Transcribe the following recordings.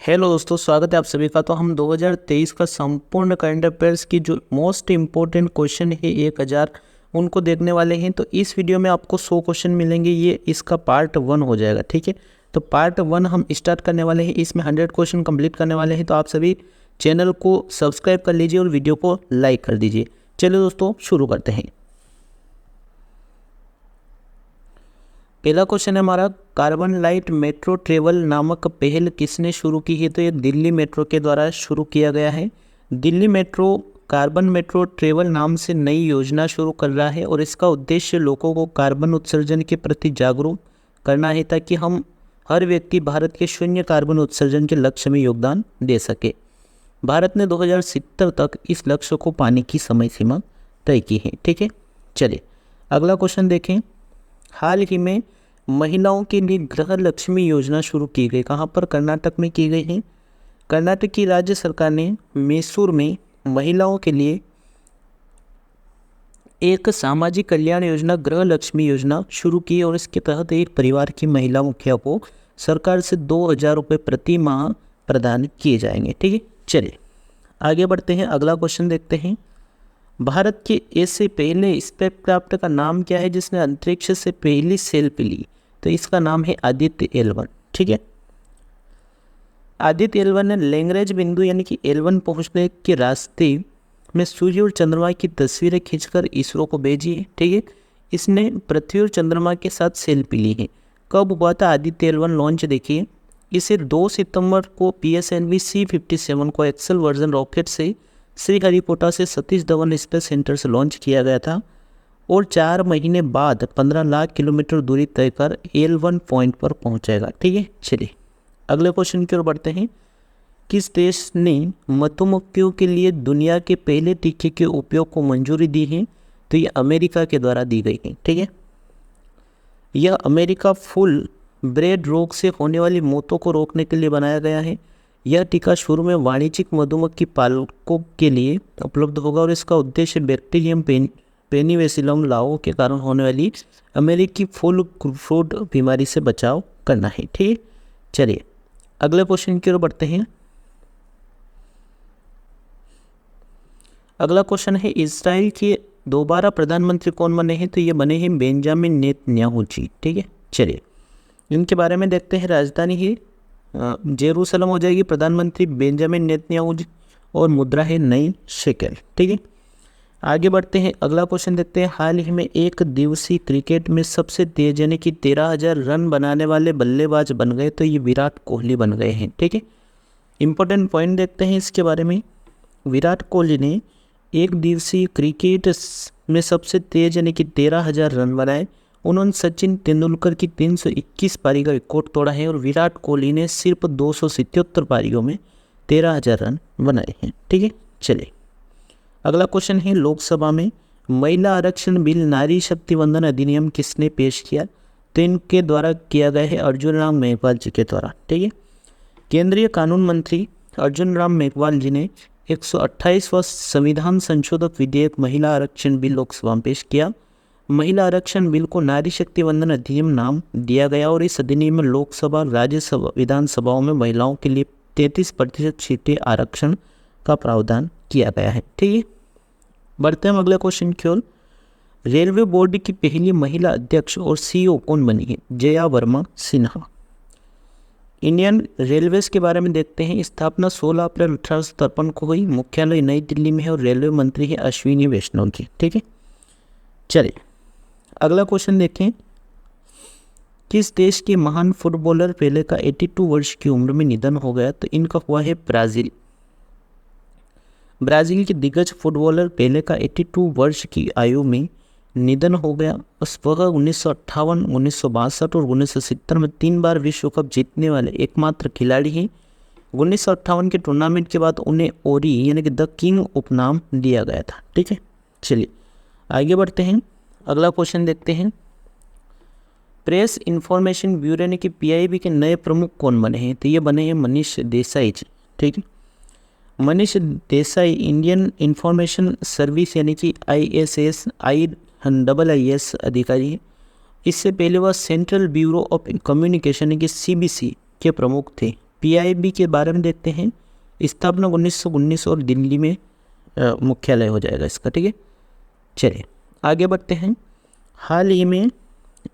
Hello दोस्तों, स्वागत है आप सभी का। तो हम 2023 का संपूर्ण करंट अफेयर्स की जो मोस्ट इम्पोर्टेंट क्वेश्चन है 1000 उनको देखने वाले हैं। तो इस वीडियो में आपको 100 क्वेश्चन मिलेंगे। ये इसका पार्ट 1 हो जाएगा, ठीक है। तो पार्ट 1 हम स्टार्ट करने वाले हैं, इसमें 100 क्वेश्चन कंप्लीट करने वाले हैं। तो आप सभी चैनल को सब्सक्राइब कर लीजिए और वीडियो को लाइक कर दीजिए। चलिए दोस्तों, शुरू करते हैं। पहला क्वेश्चन है हमारा, कार्बन लाइट मेट्रो ट्रेवल नामक पहल किसने शुरू की है? तो ये दिल्ली मेट्रो के द्वारा शुरू किया गया है। Delhi metro carbon metro travel नाम से नई योजना शुरू कर रहा है और इसका उद्देश्य लोगों को कार्बन उत्सर्जन के प्रति जागरूक करना है, ताकि हम हर व्यक्ति भारत के शून्य कार्बन उत्सर्जन के लक्ष्य में योगदान दे सके। भारत ने 2070 तक इस लक्ष्य को पाने की समय सीमा तय की है, ठीक है। चलिए अगला क्वेश्चन देखें। हाल ही में महिलाओं के लिए गृह लक्ष्मी योजना शुरू की गई। कहाँ पर? कर्नाटक में की गई है। कर्नाटक की राज्य सरकार ने मैसूर में महिलाओं के लिए एक सामाजिक कल्याण योजना गृह लक्ष्मी योजना शुरू की और इसके तहत एक परिवार की महिला मुखिया को सरकार से 2000 रुपये प्रति माह प्रदान किए जाएंगे, ठीक है। चलिए आगे बढ़ते हैं, अगला क्वेश्चन देखते हैं। भारत के ऐसे पहले स्पेसक्राफ्ट का नाम क्या है जिसने अंतरिक्ष से पहली सेल्फी ली? तो इसका नाम है आदित्य L1, ठीक है। आदित्य L1 ने लैग्रेंज बिंदु यानी कि L1 पहुंचने के रास्ते में सूर्य और चंद्रमा की तस्वीरें खींचकर इसरो को भेजी है, ठीक है। इसने पृथ्वी और चंद्रमा के साथ सेल्फी ली है। कब हुआ था आदित्य L1 लॉन्च? देखिए, इसे 2 सितंबर को PSLV C57 को एक्सेल वर्जन रॉकेट से श्रीहरिकोटा से सतीश धवन स्पेस सेंटर से लॉन्च किया गया था और 4 महीने बाद 15 लाख किलोमीटर दूरी तय कर L1 पॉइंट पर पहुंचेगा, ठीक है। चलिए अगले क्वेश्चन की ओर बढ़ते हैं। किस देश ने मधुमक्खियों के लिए दुनिया के पहले टीके के उपयोग को मंजूरी दी है? तो ये अमेरिका के द्वारा दी गई है, ठीक है। यह अमेरिका फुल ब्रेड रोग से होने वाली मौतों को रोकने के लिए बनाया गया है। यह टीका शुरू में वाणिज्यिक मधुमक्खी पालकों के लिए उपलब्ध होगा और इसका उद्देश्य बैक्टीरियम पेनिवेसिलम लाओ के कारण होने वाली अमेरिकी फुल फ्रूट बीमारी से बचाव करना है, ठीक है। चलिए अगले क्वेश्चन की ओर बढ़ते हैं। अगला क्वेश्चन है, इजराइल के दोबारा प्रधानमंत्री कौन बने हैं? तो ये बने हैं बेंजामिन नेतन्याहू जी, ठीक है। चलिए इनके बारे में देखते हैं। राजधानी है जेरूसलम हो जाएगी, प्रधानमंत्री बेंजामिन नेतन्याहू जी, और मुद्रा है नई शेकेल, ठीक है। आगे बढ़ते हैं, अगला क्वेश्चन देखते हैं। हाल ही में एक दिवसीय क्रिकेट में सबसे तेज यानी कि 13,000 रन बनाने वाले बल्लेबाज बन गए, तो ये विराट कोहली बन गए हैं, ठीक है। इंपॉर्टेंट पॉइंट देखते हैं इसके बारे में। विराट कोहली ने एक दिवसीय क्रिकेट में सबसे तेज यानी कि 13,000 रन बनाए। उन्होंने सचिन तेंदुलकर की 321 पारी का रिकॉर्ड तोड़ा है और विराट कोहली ने सिर्फ 277 पारियों में 13,000 रन बनाए हैं, ठीक है। चलिए अगला क्वेश्चन है, लोकसभा में महिला आरक्षण बिल नारी शक्ति वंदन अधिनियम किसने पेश किया? तो इनके द्वारा किया गया है अर्जुन राम मेघवाल जी के द्वारा, ठीक है। केंद्रीय कानून मंत्री अर्जुन राम मेघवाल जी ने 128वां संविधान संशोधक विधेयक महिला आरक्षण बिल लोकसभा में पेश किया। महिला आरक्षण बिल को नारी शक्ति वंदन अधिनियम नाम दिया गया और इस अधिनियम में लोकसभा राज्यसभा विधानसभाओं में महिलाओं के लिए 33% सीटें आरक्षण का प्रावधान किया गया है, ठीक है। बढ़ते हैं अगले क्वेश्चन की ओर। रेलवे बोर्ड की पहली महिला अध्यक्ष और CEO कौन बनी है? जया वर्मा सिन्हा। इंडियन रेलवेज के बारे में देखते हैं। स्थापना 16 अप्रैल 1853 को हुई। मुख्यालय नई दिल्ली में है और रेलवे मंत्री है अश्विनी वैष्णव जी, ठीक है। चलिए अगला क्वेश्चन देखें। किस देश के महान फुटबॉलर पेले का 82 वर्ष की उम्र में निधन हो गया? तो इनका हुआ है ब्राजील। ब्राज़ील के दिग्गज फुटबॉलर पेले का 82 वर्ष की आयु में निधन हो गया। वह 1958, 1962 और 1970 में 3 बार विश्व कप जीतने वाले एकमात्र खिलाड़ी हैं। 1958 के टूर्नामेंट के बाद उन्हें ओरी यानी कि द किंग उपनाम दिया गया था, ठीक है। चलिए आगे बढ़ते हैं, अगला क्वेश्चन देखते हैं। प्रेस इंफॉर्मेशन ब्यूरो यानी कि PIB के नए प्रमुख कौन बने हैं? तो ये बने हैं मनीष देसाई जी, ठीक है। Manish Desai Indian information service यानी कि IAS अधिकारी हैं। इससे पहले वह सेंट्रल ब्यूरो ऑफ कम्युनिकेशन यानी कि CBC के प्रमुख थे। PIB के बारे में देखते हैं। स्थापना 1919 और दिल्ली में मुख्यालय हो जाएगा इसका, ठीक है। चलिए आगे बढ़ते हैं। हाल ही में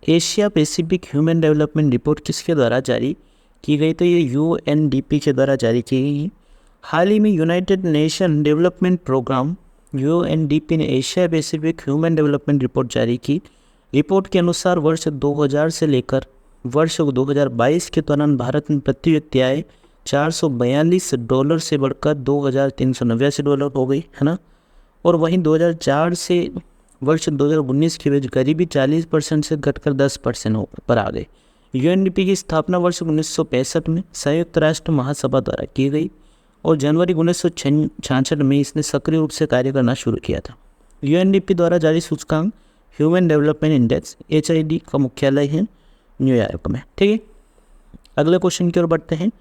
Asia Pacific human development report किसके द्वारा जारी की गई? तो ये UNDP के द्वारा जारी की गई है। हाल ही में United Nation Development Programme UNDP ने Asia Pacific human development report जारी की। रिपोर्ट के अनुसार वर्ष 2000 से लेकर वर्ष 2022 के दौरान भारत में प्रति व्यक्ति आय $442 से बढ़कर $2389 हो गई, है ना। और वहीं 2004 से वर्ष 2019 के बीच गरीबी 40% से घटकर 10% पर आ गई। UNDP की स्थापना वर्ष 1965 में संयुक्त राष्ट्र महासभा द्वारा की गई और जनवरी 1966 में इसने सक्रिय रूप से कार्य करना शुरू किया था। UNDP द्वारा जारी सूचकांक ह्यूमन डेवलपमेंट इंडेक्स HID का मुख्यालय है न्यूयॉर्क में, ठीक है। अगले क्वेश्चन की ओर बढ़ते हैं।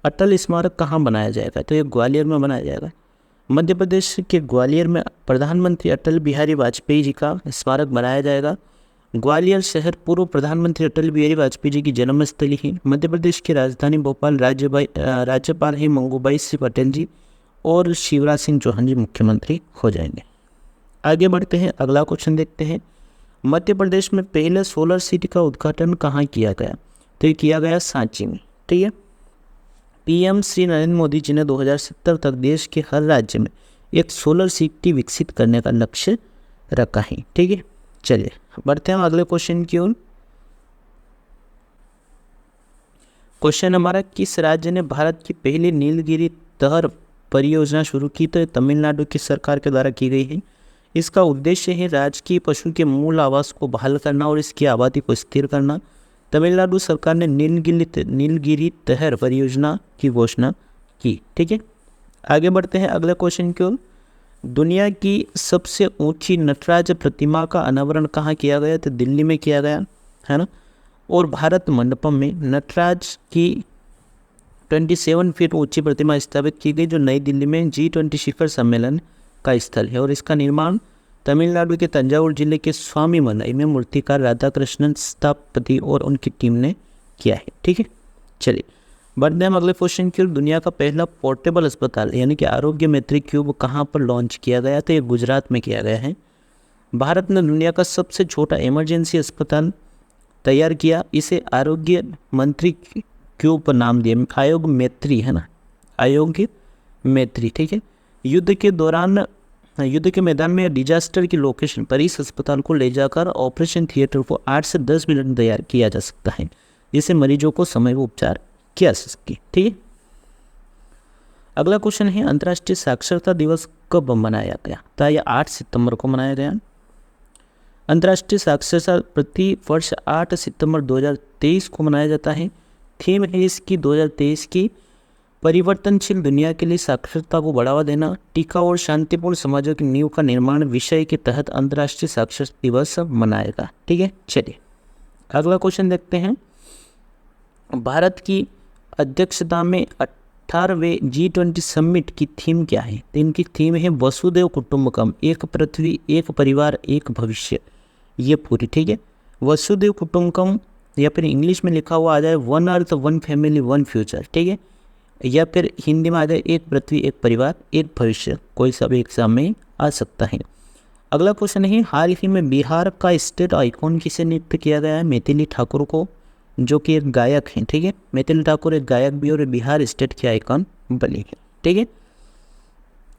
अटल स्मारक कहाँ बनाया जाएगा? तो ये ग्वालियर में बनाया जाएगा। मध्य प्रदेश के ग्वालियर में प्रधानमंत्री अटल बिहारी वाजपेयी जी का स्मारक बनाया जाएगा। ग्वालियर शहर पूर्व प्रधानमंत्री अटल बिहारी वाजपेयी जी की जन्मस्थली है। मध्य प्रदेश की राजधानी भोपाल राज्यपाल है मंगूभाई सिंह पटेल जी और शिवराज सिंह चौहान जी मुख्यमंत्री हो जाएंगे। आगे बढ़ते हैं, अगला क्वेश्चन देखते हैं। मध्य प्रदेश में पहले सोलर सिटी का उद्घाटन कहाँ किया गया? तो ये किया गया सांची में, ठीक है। PM श्री नरेंद्र मोदी जी ने 2070 तक देश के हर राज्य में एक सोलर सिटी विकसित करने का लक्ष्य रखा है, ठीक है। चलिए बढ़ते हैं अगले क्वेश्चन की ओर। क्वेश्चन हमारा, किस राज्य ने भारत की पहली नीलगिरी तहर परियोजना शुरू की? तो तमिलनाडु की सरकार के द्वारा की गई है। इसका उद्देश्य है राजकीय पशु के मूल आवास को बहाल करना और इसकी आबादी को स्थिर करना। तमिलनाडु सरकार ने नीलगिरी तहर परियोजना की घोषणा की, ठीक है। आगे बढ़ते हैं अगले क्वेश्चन की ओर। दुनिया की सबसे ऊंची नटराज प्रतिमा का अनावरण कहाँ किया गया? तो दिल्ली में किया गया, है ना। और भारत मंडपम में नटराज की 27 फीट ऊंची प्रतिमा स्थापित की गई, जो नई दिल्ली में G20 शिखर सम्मेलन का स्थल है। और इसका निर्माण तमिलनाडु के तंजावुर जिले के स्वामी मनाई में मूर्तिकार राधाकृष्णन स्थापति और उनकी टीम ने किया है, ठीक है। चलिए बढ़ते हैं अगले क्वेश्चन की ओर। दुनिया का पहला पोर्टेबल अस्पताल यानी कि आरोग्य मैत्री क्यूब कहाँ पर लॉन्च किया गया? तो ये गुजरात में किया गया है। भारत ने दुनिया का सबसे छोटा इमरजेंसी अस्पताल तैयार किया। इसे आरोग्य मंत्री क्यूब पर नाम दिया, आयोग मैत्री, है ना, आरोग्य मैत्री, ठीक है। युद्ध के मैदान में डिजास्टर की लोकेशन पर इस अस्पताल को ले जाकर ऑपरेशन थिएटर को 8 से 10 मिनट में तैयार किया जा सकता है, जिससे मरीजों को समय पर उपचार किया जा सके, ठीक है। अगला क्वेश्चन है, अंतर्राष्ट्रीय साक्षरता दिवस कब मनाया गया? तो यह 8 सितंबर को मनाया गया। अंतर्राष्ट्रीय साक्षरता प्रति वर्ष 8 सितंबर 2023 को मनाया जाता है। थीम है इसकी 2023 की परिवर्तनशील दुनिया के लिए साक्षरता को बढ़ावा देना, टिकाऊ और शांतिपूर्ण समाजों की नींव का निर्माण विषय के तहत अंतर्राष्ट्रीय साक्षरता दिवस मनाएगा, ठीक है। चलिए अगला क्वेश्चन देखते हैं। भारत की अध्यक्षता में 18वें G20 समिट की थीम क्या है? तो इनकी थीम है वसुदेव कुटुंबकम, एक पृथ्वी एक परिवार एक भविष्य, ये पूरी, ठीक है। वसुदेव कुटुंबकम या फिर इंग्लिश में लिखा हुआ आ जाए one earth one family one future, ठीक है। या फिर हिंदी में आ जाए एक पृथ्वी एक परिवार एक भविष्य, कोई सा भी एग्जाम में आ सकता है। अगला क्वेश्चन है, हाल ही में बिहार का स्टेट आइकॉन किसे नियुक्त किया गया है? मैथिली ठाकुर को, जो कि एक गायक हैं, ठीक है। मैथिली ठाकुर एक गायक भी और बिहार स्टेट की आइकॉन बनी है, ठीक है।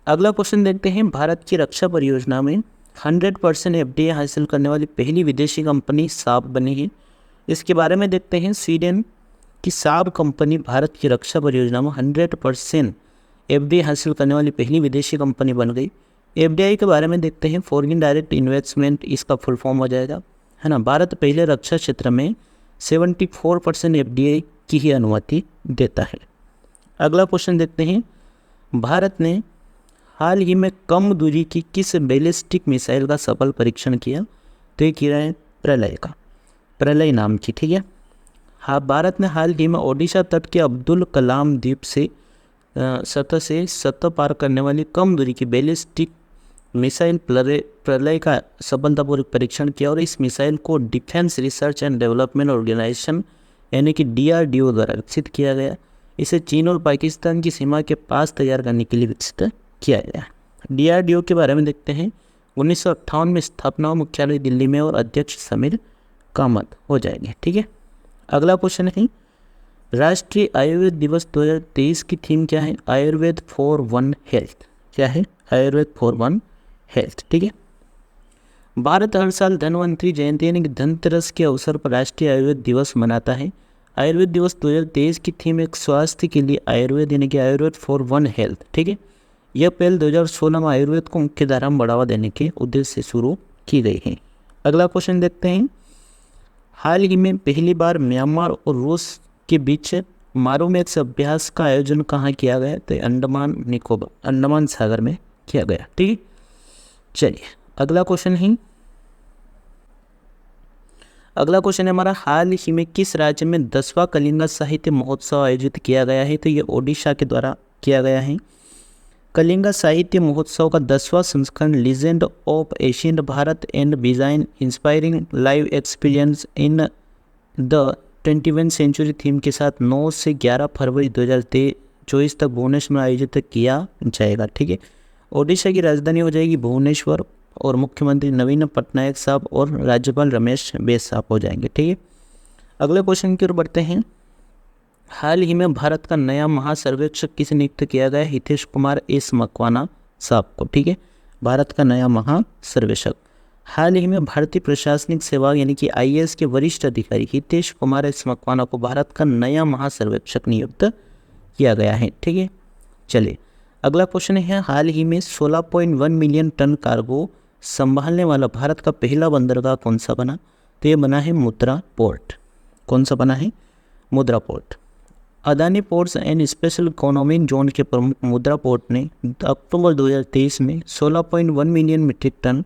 अगला क्वेश्चन देखते हैं। भारत की रक्षा परियोजना में 100% FDI हासिल करने वाली पहली विदेशी कंपनी साब बनी है। इसके बारे में देखते हैं। स्वीडन की साब कंपनी भारत की रक्षा परियोजना में 100% FDI हासिल करने वाली पहली विदेशी कंपनी बन गई। FDI के बारे में देखते हैं। फॉरेन डायरेक्ट इन्वेस्टमेंट इसका फुल फॉर्म हो जाएगा, है ना। भारत पहले रक्षा क्षेत्र में 74% FDI की ही अनुमति देता है। अगला क्वेश्चन देखते हैं। भारत ने हाल ही में कम दूरी की किस बैलिस्टिक मिसाइल का सफल परीक्षण किया? तो ये किया है प्रलय का, प्रलय नाम की, ठीक है। हाँ, भारत ने हाल ही में ओडिशा तट के अब्दुल कलाम द्वीप से सतह से सतह पार करने वाली कम दूरी की बैलिस्टिक मिसाइल प्रलय का सफलतापूर्वक परीक्षण किया और इस मिसाइल को defence research and development organisation यानी कि DRDO द्वारा विकसित किया गया। इसे चीन और पाकिस्तान की सीमा के पास तैयार करने के लिए विकसित किया गया। DRDO के बारे में देखते हैं। 1958 में स्थापना हो, मुख्यालय दिल्ली में और अध्यक्ष समीर कामत हो जाएंगे। ठीक है, अगला क्वेश्चन है राष्ट्रीय आयुर्वेद दिवस 2023 की थीम क्या है? Ayurveda for one health. क्या है? Ayurveda for one health. ठीक है, भारत हर साल धन्वंतरि जयंती यानी कि धनतेरस के अवसर पर राष्ट्रीय आयुर्वेद दिवस मनाता है। आयुर्वेद दिवस 2023 की थीम एक स्वास्थ्य के लिए आयुर्वेद यानी कि आयुर्वेद फॉर वन हेल्थ। ठीक है, यह पहल 2016 में आयुर्वेद को मुख्य धारा में बढ़ावा देने के उद्देश्य से शुरू की गई है। अगला क्वेश्चन देखते हैं। हाल ही में पहली बार म्यांमार और रूस के बीच मारूमेक्स अभ्यास का आयोजन कहाँ किया गया? तो अंडमान निकोबार, अंडमान सागर में किया गया। ठीक है, चलिए अगला क्वेश्चन है हमारा, हाल ही में किस राज्य में 10वां कलिंगा साहित्य महोत्सव आयोजित किया गया है? तो ये ओडिशा के द्वारा किया गया है। कलिंगा साहित्य महोत्सव का 10वां संस्करण legend of ancient Bharat and design inspiring live experience in the 21वीं सेंचुरी थीम के साथ 9 से 11 फरवरी 2024 तक भुवनेश्वर में आयोजित किया जाएगा। ठीक है, ओडिशा की राजधानी हो जाएगी भुवनेश्वर और मुख्यमंत्री नवीन पटनायक साहब और राज्यपाल रमेश बैस साहब हो जाएंगे। ठीक है, अगले क्वेश्चन की ओर बढ़ते हैं। हाल ही में भारत का नया महासर्वेक्षक किसे नियुक्त किया गया? हितेश कुमार एस मकवाना साहब को। ठीक है, भारत का नया महासर्वेक्षक। हाल ही में भारतीय प्रशासनिक सेवा यानी कि IAS के वरिष्ठ अधिकारी हितेश कुमार एस मकवाना को भारत का नया महासर्वेक्षक नियुक्त किया गया है। ठीक है, चलिए अगला क्वेश्चन है। हाल ही में 16.1 मिलियन टन कार्गो संभालने वाला भारत का पहला बंदरगाह कौन सा बना? तो ये बना है मुद्रा पोर्ट। कौन सा बना है? मुद्रा port. Adani ports and special economic zone के प्रमुख मुद्रा पोर्ट ने अक्टूबर 2023 में 16.1 मिलियन मीट्रिक टन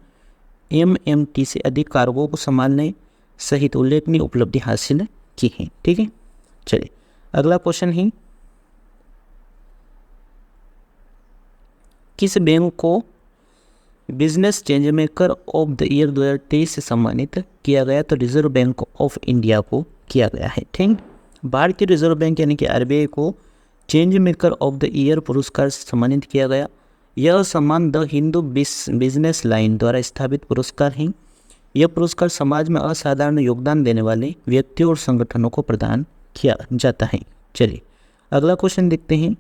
MMT से अधिक कार्गो को संभालने सहित उल्लेखनीय उपलब्धि हासिल की है। ठीक है, चलिए अगला क्वेश्चन है। किस बैंक को business change maker of the year 2023 से सम्मानित किया गया? तो रिजर्व बैंक ऑफ इंडिया को किया गया है। ठीक, भारतीय रिजर्व बैंक यानी कि RBI को change maker of the year पुरस्कार से सम्मानित किया गया। यह सम्मान द हिंदू बिजनेस लाइन द्वारा स्थापित पुरस्कार है। यह पुरस्कार समाज में असाधारण योगदान देने वाले व्यक्तियों और संगठनों को प्रदान किया जाता है। चलिए अगला क्वेश्चन देखते हैं।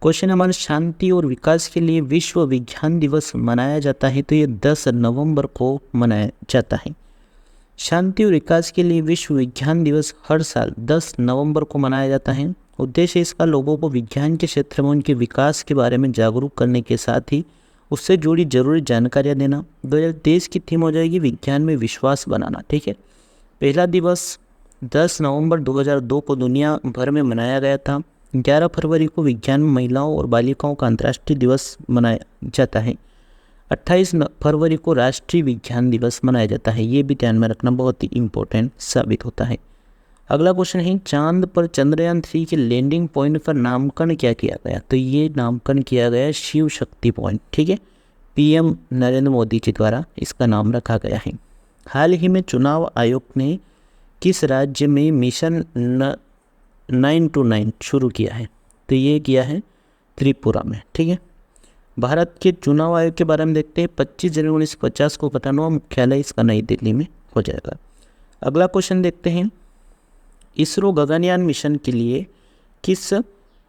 क्वेश्चन हमारे, शांति और विकास के लिए विश्व विज्ञान दिवस मनाया जाता है? तो ये 10 नवंबर को मनाया जाता है। शांति और विकास के लिए विश्व विज्ञान दिवस हर साल 10 नवंबर को मनाया जाता है। उद्देश्य इसका लोगों को विज्ञान के क्षेत्र में उनके विकास के बारे में जागरूक करने के साथ ही उससे जुड़ी जरूरी जानकारियाँ देना। 2023 की थीम हो जाएगी विज्ञान में विश्वास बनाना। ठीक है, पहला दिवस 10 नवंबर 2002 को दुनिया भर में मनाया गया था। 11 फरवरी को विज्ञान में महिलाओं और बालिकाओं का अंतर्राष्ट्रीय दिवस मनाया जाता है। 28 फरवरी को राष्ट्रीय विज्ञान दिवस मनाया जाता है। ये भी ध्यान में रखना बहुत ही इम्पोर्टेंट साबित होता है। अगला क्वेश्चन है, चांद पर चंद्रयान 3 के लैंडिंग पॉइंट का नामकरण क्या किया गया? तो ये नामकरण किया गया शिव शक्ति पॉइंट। ठीक है, PM नरेंद्र मोदी जी द्वारा इसका नाम रखा गया है। हाल ही में चुनाव आयोग ने किस राज्य में मिशन 929 शुरू किया है? तो ये किया है त्रिपुरा में। ठीक है, भारत के चुनाव आयोग के बारे में देखते हैं। 25 जनवरी 1950 को पटना मुख्यालय इसका नई दिल्ली में हो जाएगा। अगला क्वेश्चन देखते हैं। इसरो गगनयान मिशन के लिए किस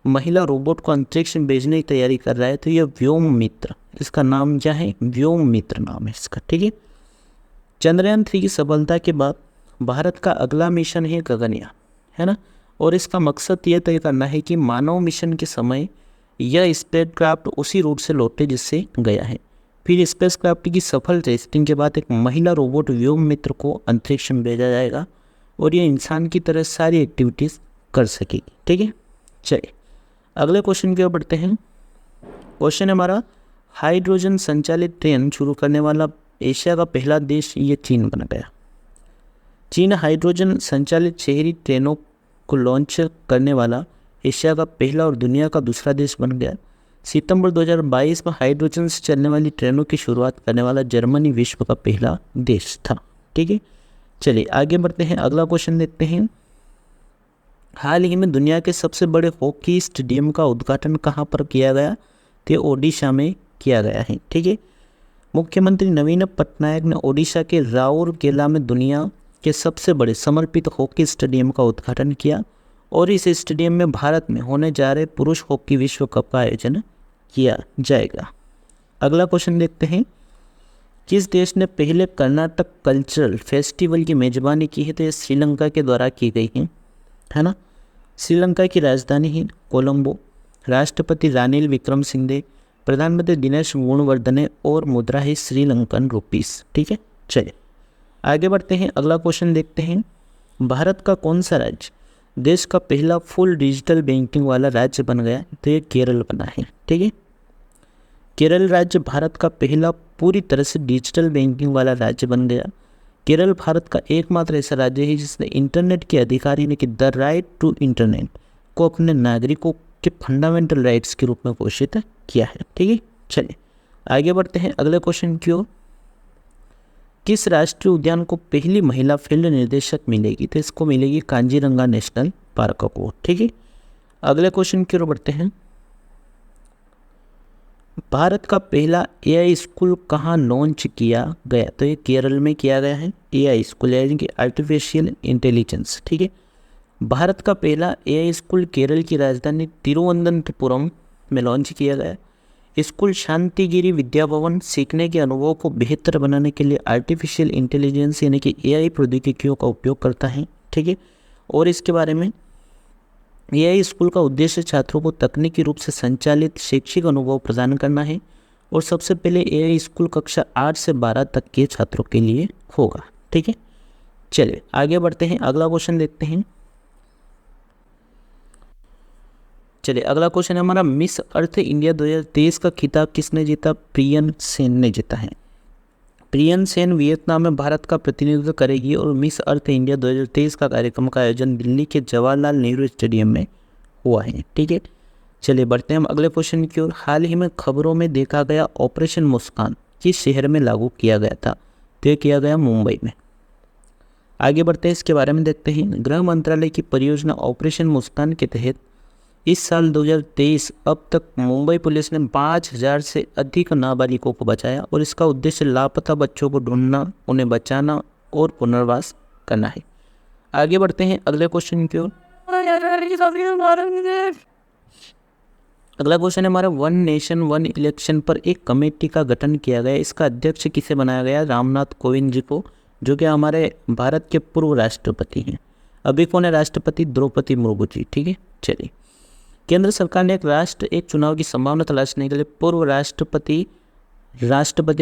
महिला रोबोट को अंतरिक्ष में भेजने की तैयारी कर रहा है? तो यह व्योम मित्र, इसका नाम क्या है? व्योम मित्र नाम है इसका। ठीक है, चंद्रयान 3 की सफलता के बाद भारत का अगला मिशन है गगनयान, है ना। और इसका मकसद यह तय करना है कि मानव मिशन के समय यह स्पेसक्राफ्ट उसी रूट से लौटे जिससे गया है। फिर स्पेसक्राफ्ट की सफल टेस्टिंग के बाद एक महिला रोबोट व्योम मित्र को अंतरिक्ष में भेजा जाएगा और यह इंसान की तरह सारी एक्टिविटीज़ कर सकेगी। ठीक है, चलिए अगले क्वेश्चन की ओर बढ़ते हैं। क्वेश्चन हमारा, हाइड्रोजन संचालित ट्रेन शुरू करने वाला एशिया का पहला देश ये चीन बन गया। चीन हाइड्रोजन संचालित शहरी ट्रेनों को लॉन्च करने वाला एशिया का पहला और दुनिया का दूसरा देश बन गया। सितंबर 2022 में हाइड्रोजन से चलने वाली ट्रेनों की शुरुआत करने वाला जर्मनी विश्व का पहला देश था। ठीक है, चलिए आगे बढ़ते हैं। अगला क्वेश्चन देखते हैं। हाल ही में दुनिया के सबसे बड़े हॉकी स्टेडियम का उद्घाटन कहाँ पर किया गया, तो ओडिशा में किया गया है। ठीक है, मुख्यमंत्री नवीन पटनायक ने ओडिशा के राउरकेला में दुनिया के सबसे बड़े समर्पित हॉकी स्टेडियम का उद्घाटन किया और इस स्टेडियम में भारत में होने जा रहे पुरुष हॉकी विश्व कप का आयोजन किया जाएगा। अगला क्वेश्चन देखते हैं, किस देश ने पहले कर्नाटक कल्चरल फेस्टिवल की मेजबानी की है, तो ये श्रीलंका के द्वारा की गई है ना। श्रीलंका की राजधानी है कोलंबो, राष्ट्रपति रानिल विक्रमसिंघे, प्रधानमंत्री दिनेश गुणवर्धने और मुद्रा है श्रीलंकन रुपीस। ठीक है, चलिए आगे बढ़ते हैं। अगला क्वेश्चन देखते हैं, भारत का कौन सा राज्य देश का पहला फुल डिजिटल बैंकिंग वाला राज्य बन गया, तो ये केरल बना है। ठीक है, केरल राज्य भारत का पहला पूरी तरह से डिजिटल बैंकिंग वाला राज्य बन गया। केरल भारत का एकमात्र ऐसा राज्य है जिसने इंटरनेट के अधिकार यानी कि द राइट टू इंटरनेट को अपने नागरिकों के फंडामेंटल राइट्स के रूप में घोषित किया है। ठीक है, चलिए आगे बढ़ते हैं अगले क्वेश्चन की ओर। किस राष्ट्रीय उद्यान को पहली महिला फील्ड निर्देशक मिलेगी, तो इसको मिलेगी कांजीरंगा नेशनल पार्क को। ठीक है, अगले क्वेश्चन की ओर बढ़ते हैं। भारत का पहला एआई स्कूल कहाँ लॉन्च किया गया, तो ये केरल में किया गया है। एआई स्कूल यानी कि आर्टिफिशियल इंटेलिजेंस। ठीक है, भारत का पहला एआई स्कूल केरल की राजधानी तिरुवनंतपुरम में लॉन्च किया गया। स्कूल शांतिगिरी विद्या भवन सीखने के अनुभव को बेहतर बनाने के लिए आर्टिफिशियल इंटेलिजेंस यानी कि एआई प्रौद्योगिकियों का उपयोग करता है। ठीक है, और इसके बारे में एआई स्कूल का उद्देश्य छात्रों को तकनीकी रूप से संचालित शैक्षिक अनुभव प्रदान करना है और सबसे पहले एआई स्कूल कक्षा 8 से 12 तक के छात्रों के लिए होगा। ठीक है, चलिए आगे बढ़ते हैं। अगला क्वेश्चन देखते हैं। चलिए अगला क्वेश्चन है हमारा, मिस अर्थ इंडिया 2023 का खिताब किसने जीता, प्रियन सेन ने जीता है। प्रियन सेन वियतनाम में भारत का प्रतिनिधित्व करेगी और मिस अर्थ इंडिया 2023 का कार्यक्रम का आयोजन दिल्ली के जवाहरलाल नेहरू स्टेडियम में हुआ है। ठीक है, चलिए बढ़ते हैं हम अगले क्वेश्चन की ओर। हाल ही में खबरों में देखा गया ऑपरेशन मुस्कान किस शहर में लागू किया गया था, तो ये किया गया मुंबई में। आगे बढ़ते हैं, इसके बारे में देखते हैं। गृह मंत्रालय की परियोजना ऑपरेशन मुस्कान के तहत इस साल 2023 अब तक मुंबई पुलिस ने 5000 से अधिक नाबालिगों को बचाया और इसका उद्देश्य लापता बच्चों को ढूंढना, उन्हें बचाना और पुनर्वास करना है। आगे बढ़ते हैं अगले क्वेश्चन की ओर। अगला क्वेश्चन है हमारा, वन नेशन वन इलेक्शन पर एक कमेटी का गठन किया गया। इसका अध्यक्ष किसे बनाया गया, रामनाथ कोविंद जी को, जो कि हमारे भारत के पूर्व राष्ट्रपति हैं। अभी कौन है राष्ट्रपति, द्रौपदी मुर्मू जी। ठीक है, चलिए केंद्र सरकार ने एक चुनाव की संभावना तलाशने के लिए पूर्व राष्ट्रपति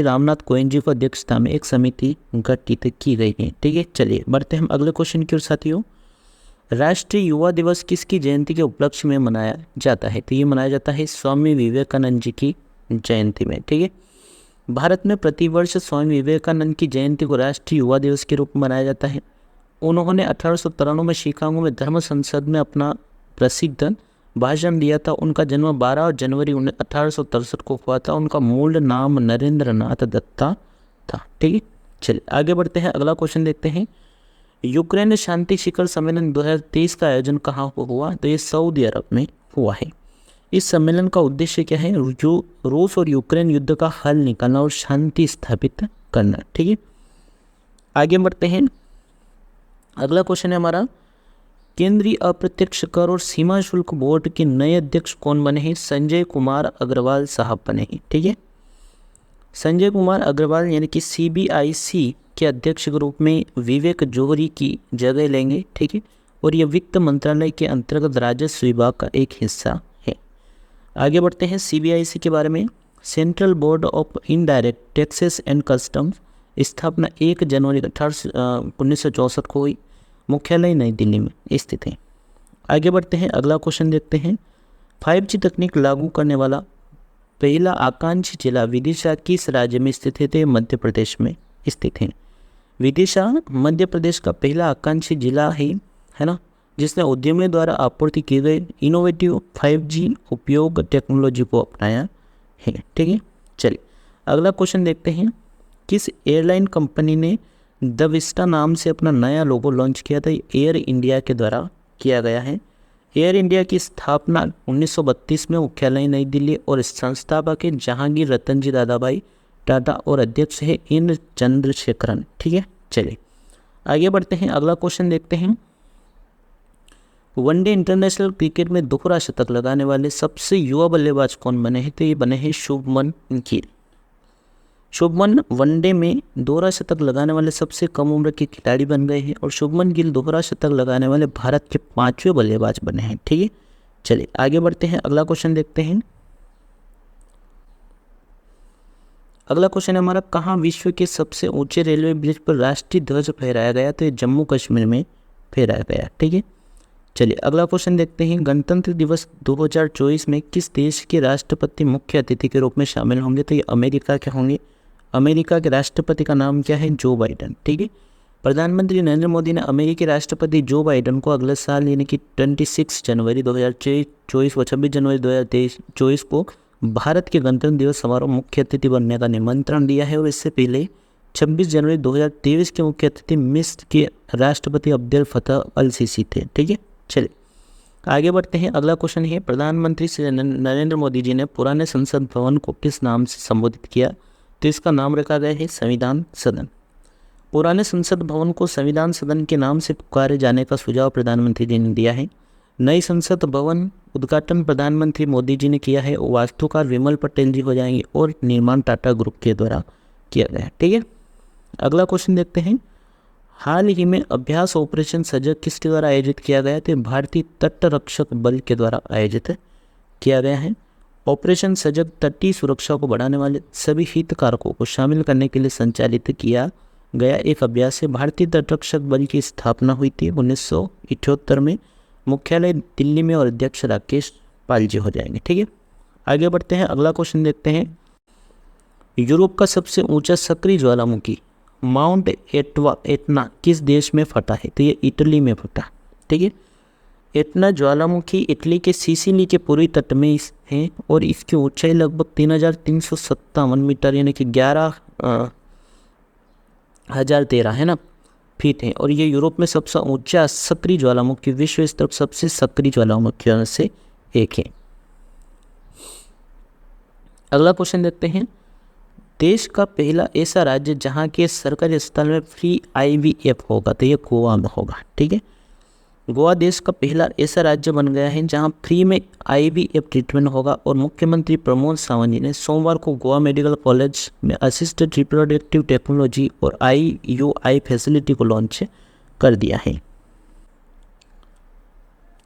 रामनाथ कोविंद जी को अध्यक्षता में एक समिति गठित की गई है। ठीक है, चलिए बढ़ते हैं हम अगले क्वेश्चन की ओर साथियों। राष्ट्रीय युवा दिवस किसकी जयंती के उपलक्ष्य में मनाया जाता है, तो ये मनाया जाता है स्वामी विवेकानंद जी की जयंती में। ठीक है, भारत में प्रतिवर्ष स्वामी विवेकानंद की जयंती को राष्ट्रीय युवा दिवस के रूप में मनाया जाता है। उन्होंने 1893 में शिकागो में धर्म संसद में अपना प्रसिद्ध भाषण दिया था। उनका जन्म 12 जनवरी 1863 को हुआ था। उनका मूल नाम नरेंद्र नाथ दत्ता था। ठीक है, चलिए आगे बढ़ते हैं। अगला क्वेश्चन देखते हैं। यूक्रेन शांति शिखर सम्मेलन 2023 का आयोजन कहाँ हुआ, तो ये सऊदी अरब में हुआ है। इस सम्मेलन का उद्देश्य क्या है, रूस और यूक्रेन युद्ध का हल निकालना और शांति स्थापित करना। ठीक है, आगे बढ़ते हैं। अगला क्वेश्चन है हमारा, केंद्रीय अप्रत्यक्ष कर और सीमा शुल्क बोर्ड के नए अध्यक्ष कौन बने हैं, संजय कुमार अग्रवाल साहब बने हैं। ठीक है, संजय कुमार अग्रवाल यानी कि सीबीआईसी के अध्यक्ष के रूप में विवेक जोहरी की जगह लेंगे। ठीक है, और ये वित्त मंत्रालय के अंतर्गत राजस्व विभाग का एक हिस्सा है। आगे बढ़ते हैं सीबीआईसी के बारे में। Central board of indirect taxes and customs स्थापना 1 जनवरी 1964 को हुई। मुख्यालय नई दिल्ली में स्थित है। आगे बढ़ते हैं, अगला क्वेश्चन देखते हैं। 5G तकनीक लागू करने वाला पहला आकांक्षी जिला विदिशा किस राज्य में स्थित है, तो मध्य प्रदेश में स्थित है। विदिशा मध्य प्रदेश का पहला आकांक्षी जिला है ना, जिसने उद्यमियों द्वारा आपूर्ति की गई इनोवेटिव 5G उपयोग टेक्नोलॉजी को अपनाया है। ठीक है, चलिए अगला क्वेश्चन देखते हैं। किस एयरलाइन कंपनी ने द विस्टा नाम से अपना नया लोगो लॉन्च किया था, एयर इंडिया के द्वारा किया गया है। एयर इंडिया की स्थापना 1932 में, मुख्यालय नई दिल्ली और संस्थापक है जहांगीर रतनजी दादाभाई टाटा और अध्यक्ष है एन चंद्रशेखरन। ठीक है, चलिए आगे बढ़ते हैं, अगला क्वेश्चन देखते हैं। वनडे इंटरनेशनल क्रिकेट में दोहरा शतक लगाने वाले सबसे युवा बल्लेबाज कौन बने हैं? तो ये बने हैं शुभमन गिल। शुभमन वनडे में दोहरा शतक लगाने वाले सबसे कम उम्र के खिलाड़ी बन गए हैं और शुभमन गिल दोहरा शतक लगाने वाले भारत के 5वें बल्लेबाज बने हैं। ठीक है, चलिए आगे बढ़ते हैं, अगला क्वेश्चन देखते हैं। अगला क्वेश्चन हमारा, कहाँ विश्व के सबसे ऊंचे रेलवे ब्रिज पर राष्ट्रीय ध्वज फहराया गया? तो ये जम्मू कश्मीर में फहराया गया। ठीक है, चलिए अगला क्वेश्चन देखते हैं। गणतंत्र दिवस 2024 में किस देश के राष्ट्रपति मुख्य अतिथि के रूप में शामिल होंगे? तो ये अमेरिका के होंगे। अमेरिका के राष्ट्रपति का नाम क्या है? जो बाइडन। ठीक है, प्रधानमंत्री नरेंद्र मोदी ने अमेरिकी राष्ट्रपति जो बाइडन को अगले साल यानी कि 26 जनवरी 2024 व 26 जनवरी 2024 को भारत के गणतंत्र दिवस समारोह मुख्य अतिथि बनने का निमंत्रण दिया है। और इससे पहले 26 जनवरी 2023 के मुख्य अतिथि मिस्र के राष्ट्रपति अब्देल फतह अल सीसी थे। ठीक है, चलिए आगे बढ़ते हैं, अगला क्वेश्चन है। प्रधानमंत्री श्री नरेंद्र मोदी जी ने पुराने संसद भवन को किस नाम से संबोधित किया? तो इसका नाम रखा गया है संविधान सदन। पुराने संसद भवन को संविधान सदन के नाम से पुकारे जाने का सुझाव प्रधानमंत्री जी ने दिया है। नई संसद भवन उद्घाटन प्रधानमंत्री मोदी जी ने किया है। वास्तुकार विमल पटेल जी हो जाएंगे और निर्माण टाटा ग्रुप के द्वारा किया गया है। ठीक है, अगला क्वेश्चन देखते हैं। हाल ही में अभ्यास ऑपरेशन सजग किसके द्वारा आयोजित किया गया? तो भारतीय तट रक्षक बल के द्वारा आयोजित किया गया है। ऑपरेशन सजग तटीय सुरक्षा को बढ़ाने वाले सभी हितधारकों को शामिल करने के लिए संचालित किया गया एक अभ्यास से भारतीय तट रक्षक बल की स्थापना हुई थी 1978 में। मुख्यालय दिल्ली में और अध्यक्ष राकेश पाल जी हो जाएंगे। ठीक है, आगे बढ़ते हैं, अगला क्वेश्चन देखते हैं। यूरोप का सबसे ऊंचा सक्रिय ज्वालामुखी माउंट एटना किस देश में फटा है? तो ये इटली में फटा। ठीक है, एटना ज्वालामुखी इटली के सिसिली के पूर्वी तट में है और इसकी ऊंचाई लगभग 3357 मीटर यानी कि 11,013 है ना फीट है। और ये यूरोप में सबसे ऊंचा सक्रिय ज्वालामुखी, विश्व स्तर पर सबसे सक्रिय ज्वालामुखियों से एक है। अगला क्वेश्चन देखते हैं। देश का पहला ऐसा राज्य जहां के सरकारी अस्पताल में फ्री IVF होगा? तो ये गोवा में होगा। ठीक है, गोवा देश का पहला ऐसा राज्य बन गया है जहां फ्री में IVF ट्रीटमेंट होगा। और मुख्यमंत्री प्रमोद सावंत जी ने सोमवार को गोवा मेडिकल कॉलेज में असिस्टेड रिप्रोडक्टिव टेक्नोलॉजी और IUI फैसिलिटी को लॉन्च कर दिया है।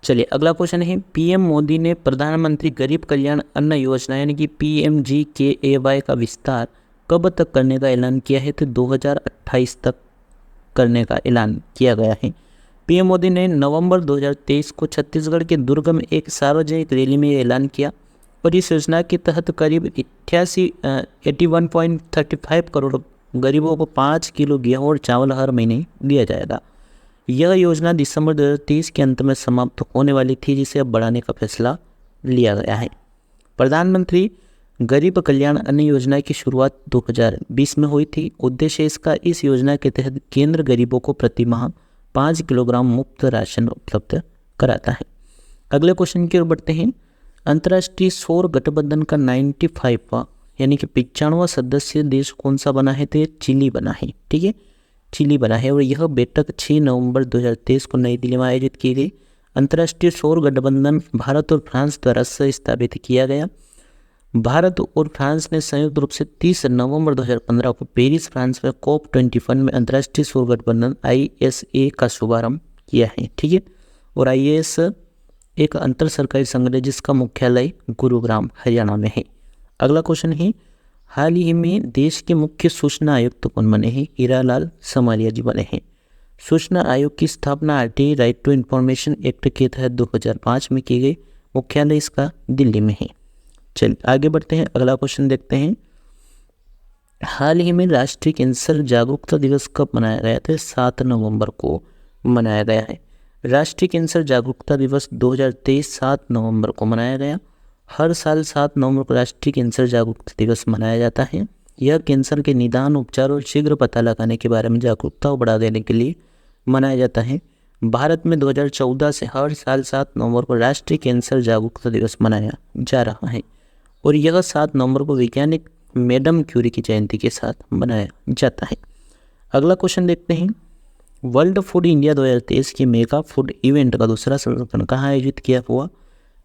चलिए अगला क्वेश्चन है। PM मोदी ने प्रधानमंत्री गरीब कल्याण अन्न योजना यानी कि PMGKAY का विस्तार कब तक करने का ऐलान किया है? तो 2028 तक करने का ऐलान किया गया है। PM मोदी ने नवंबर 2023 को छत्तीसगढ़ के दुर्ग में एक सार्वजनिक रैली में ऐलान किया और इस योजना के तहत करीब 81.35 करोड़ गरीबों को 5 किलो गेहूँ और चावल हर महीने दिया जाएगा। यह योजना दिसंबर 2023 के अंत में समाप्त होने वाली थी, जिसे अब बढ़ाने का फैसला लिया गया है। प्रधानमंत्री गरीब कल्याण अन्न योजना की शुरुआत 2020 में हुई थी। उद्देश्य इसका इस योजना के तहत केंद्र गरीबों को प्रति माह 5 किलोग्राम मुफ्त राशन उपलब्ध कराता है। अगले क्वेश्चन की ओर बढ़ते हैं। अंतर्राष्ट्रीय सौर गठबंधन का 95वां यानी कि 95वां सदस्य देश कौन सा बना है? तो ये चिली बना है। ठीक है, चिली बना है और यह बैठक 6 नवंबर 2023 को नई दिल्ली में आयोजित की गई। अंतर्राष्ट्रीय सौर गठबंधन भारत और फ्रांस द्वारा स्थापित किया गया। भारत और फ्रांस ने संयुक्त रूप से 30 नवंबर 2015 को पेरिस फ्रांस में COP21 में अंतर्राष्ट्रीय सौर गठबंधन ISA का शुभारंभ किया है। ठीक है, और ISA एक अंतर सरकारी संगठन जिसका मुख्यालय गुरुग्राम हरियाणा में है। अगला क्वेश्चन है। हाल ही में देश के मुख्य सूचना आयुक्त कौन बने हैं? हीरालाल समारिया जी बने हैं। सूचना आयोग की स्थापना RTI right to information act के तहत 2005 में की गई। मुख्यालय इसका दिल्ली में है। चलिए आगे बढ़ते हैं, अगला क्वेश्चन देखते हैं। हाल ही में राष्ट्रीय कैंसर जागरूकता दिवस कब मनाया गया था? 7 नवंबर को मनाया गया है। राष्ट्रीय कैंसर जागरूकता दिवस 2023 7 नवंबर को मनाया गया। हर साल 7 नवंबर को राष्ट्रीय कैंसर जागरूकता दिवस मनाया जाता है। यह कैंसर के निदान, उपचार और शीघ्र पता लगाने के बारे में जागरूकता को बढ़ा देने के लिए मनाया जाता है। भारत में 2014 से हर साल 7 नवंबर को राष्ट्रीय कैंसर जागरूकता दिवस मनाया जा रहा है और यह 7 नवंबर को वैज्ञानिक मैडम क्यूरी की जयंती के साथ मनाया जाता है। अगला क्वेश्चन देखते हैं। वर्ल्ड फूड इंडिया 2023 के मेगा फूड इवेंट का दूसरा संस्करण कहाँ आयोजित किया हुआ?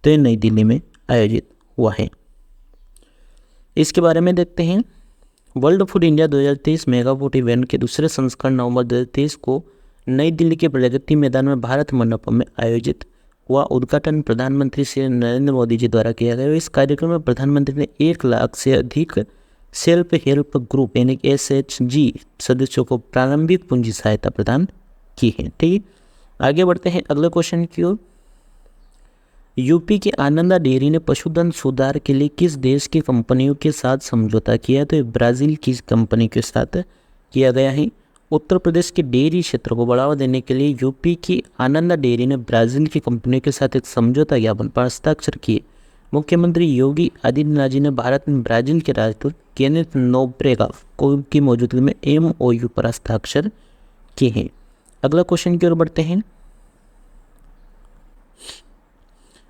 तो ये नई दिल्ली में आयोजित हुआ है। इसके बारे में देखते हैं। World food India 2023 mega food event के दूसरे संस्करण नवंबर 2023 को नई दिल्ली के प्रगति मैदान में भारत मंडपम में आयोजित हुआ। उद्घाटन प्रधानमंत्री श्री नरेंद्र मोदी जी द्वारा किया गया। इस कार्यक्रम में प्रधानमंत्री ने 1 लाख से अधिक सेल्फ हेल्प ग्रुप यानी कि SHG सदस्यों को प्रारंभिक पूंजी सहायता प्रदान की है। ठीक है, आगे बढ़ते हैं अगले क्वेश्चन की ओर। यूपी की आनंदा डेयरी ने पशुधन सुधार के लिए किस देश की कंपनियों के साथ समझौता किया? तो ब्राज़ील की कंपनी के साथ किया गया है। उत्तर प्रदेश के डेयरी क्षेत्र को बढ़ावा देने के लिए यूपी की आनंदा डेयरी ने ब्राज़ील की कंपनियों के साथ एक समझौता ज्ञापन पर हस्ताक्षर किए। मुख्यमंत्री योगी आदित्यनाथ जी ने भारत में ब्राज़ील के राजदूत केनेथ नोब्रेगा की मौजूदगी में MOU पर हस्ताक्षर किए हैं। अगला क्वेश्चन की ओर बढ़ते हैं।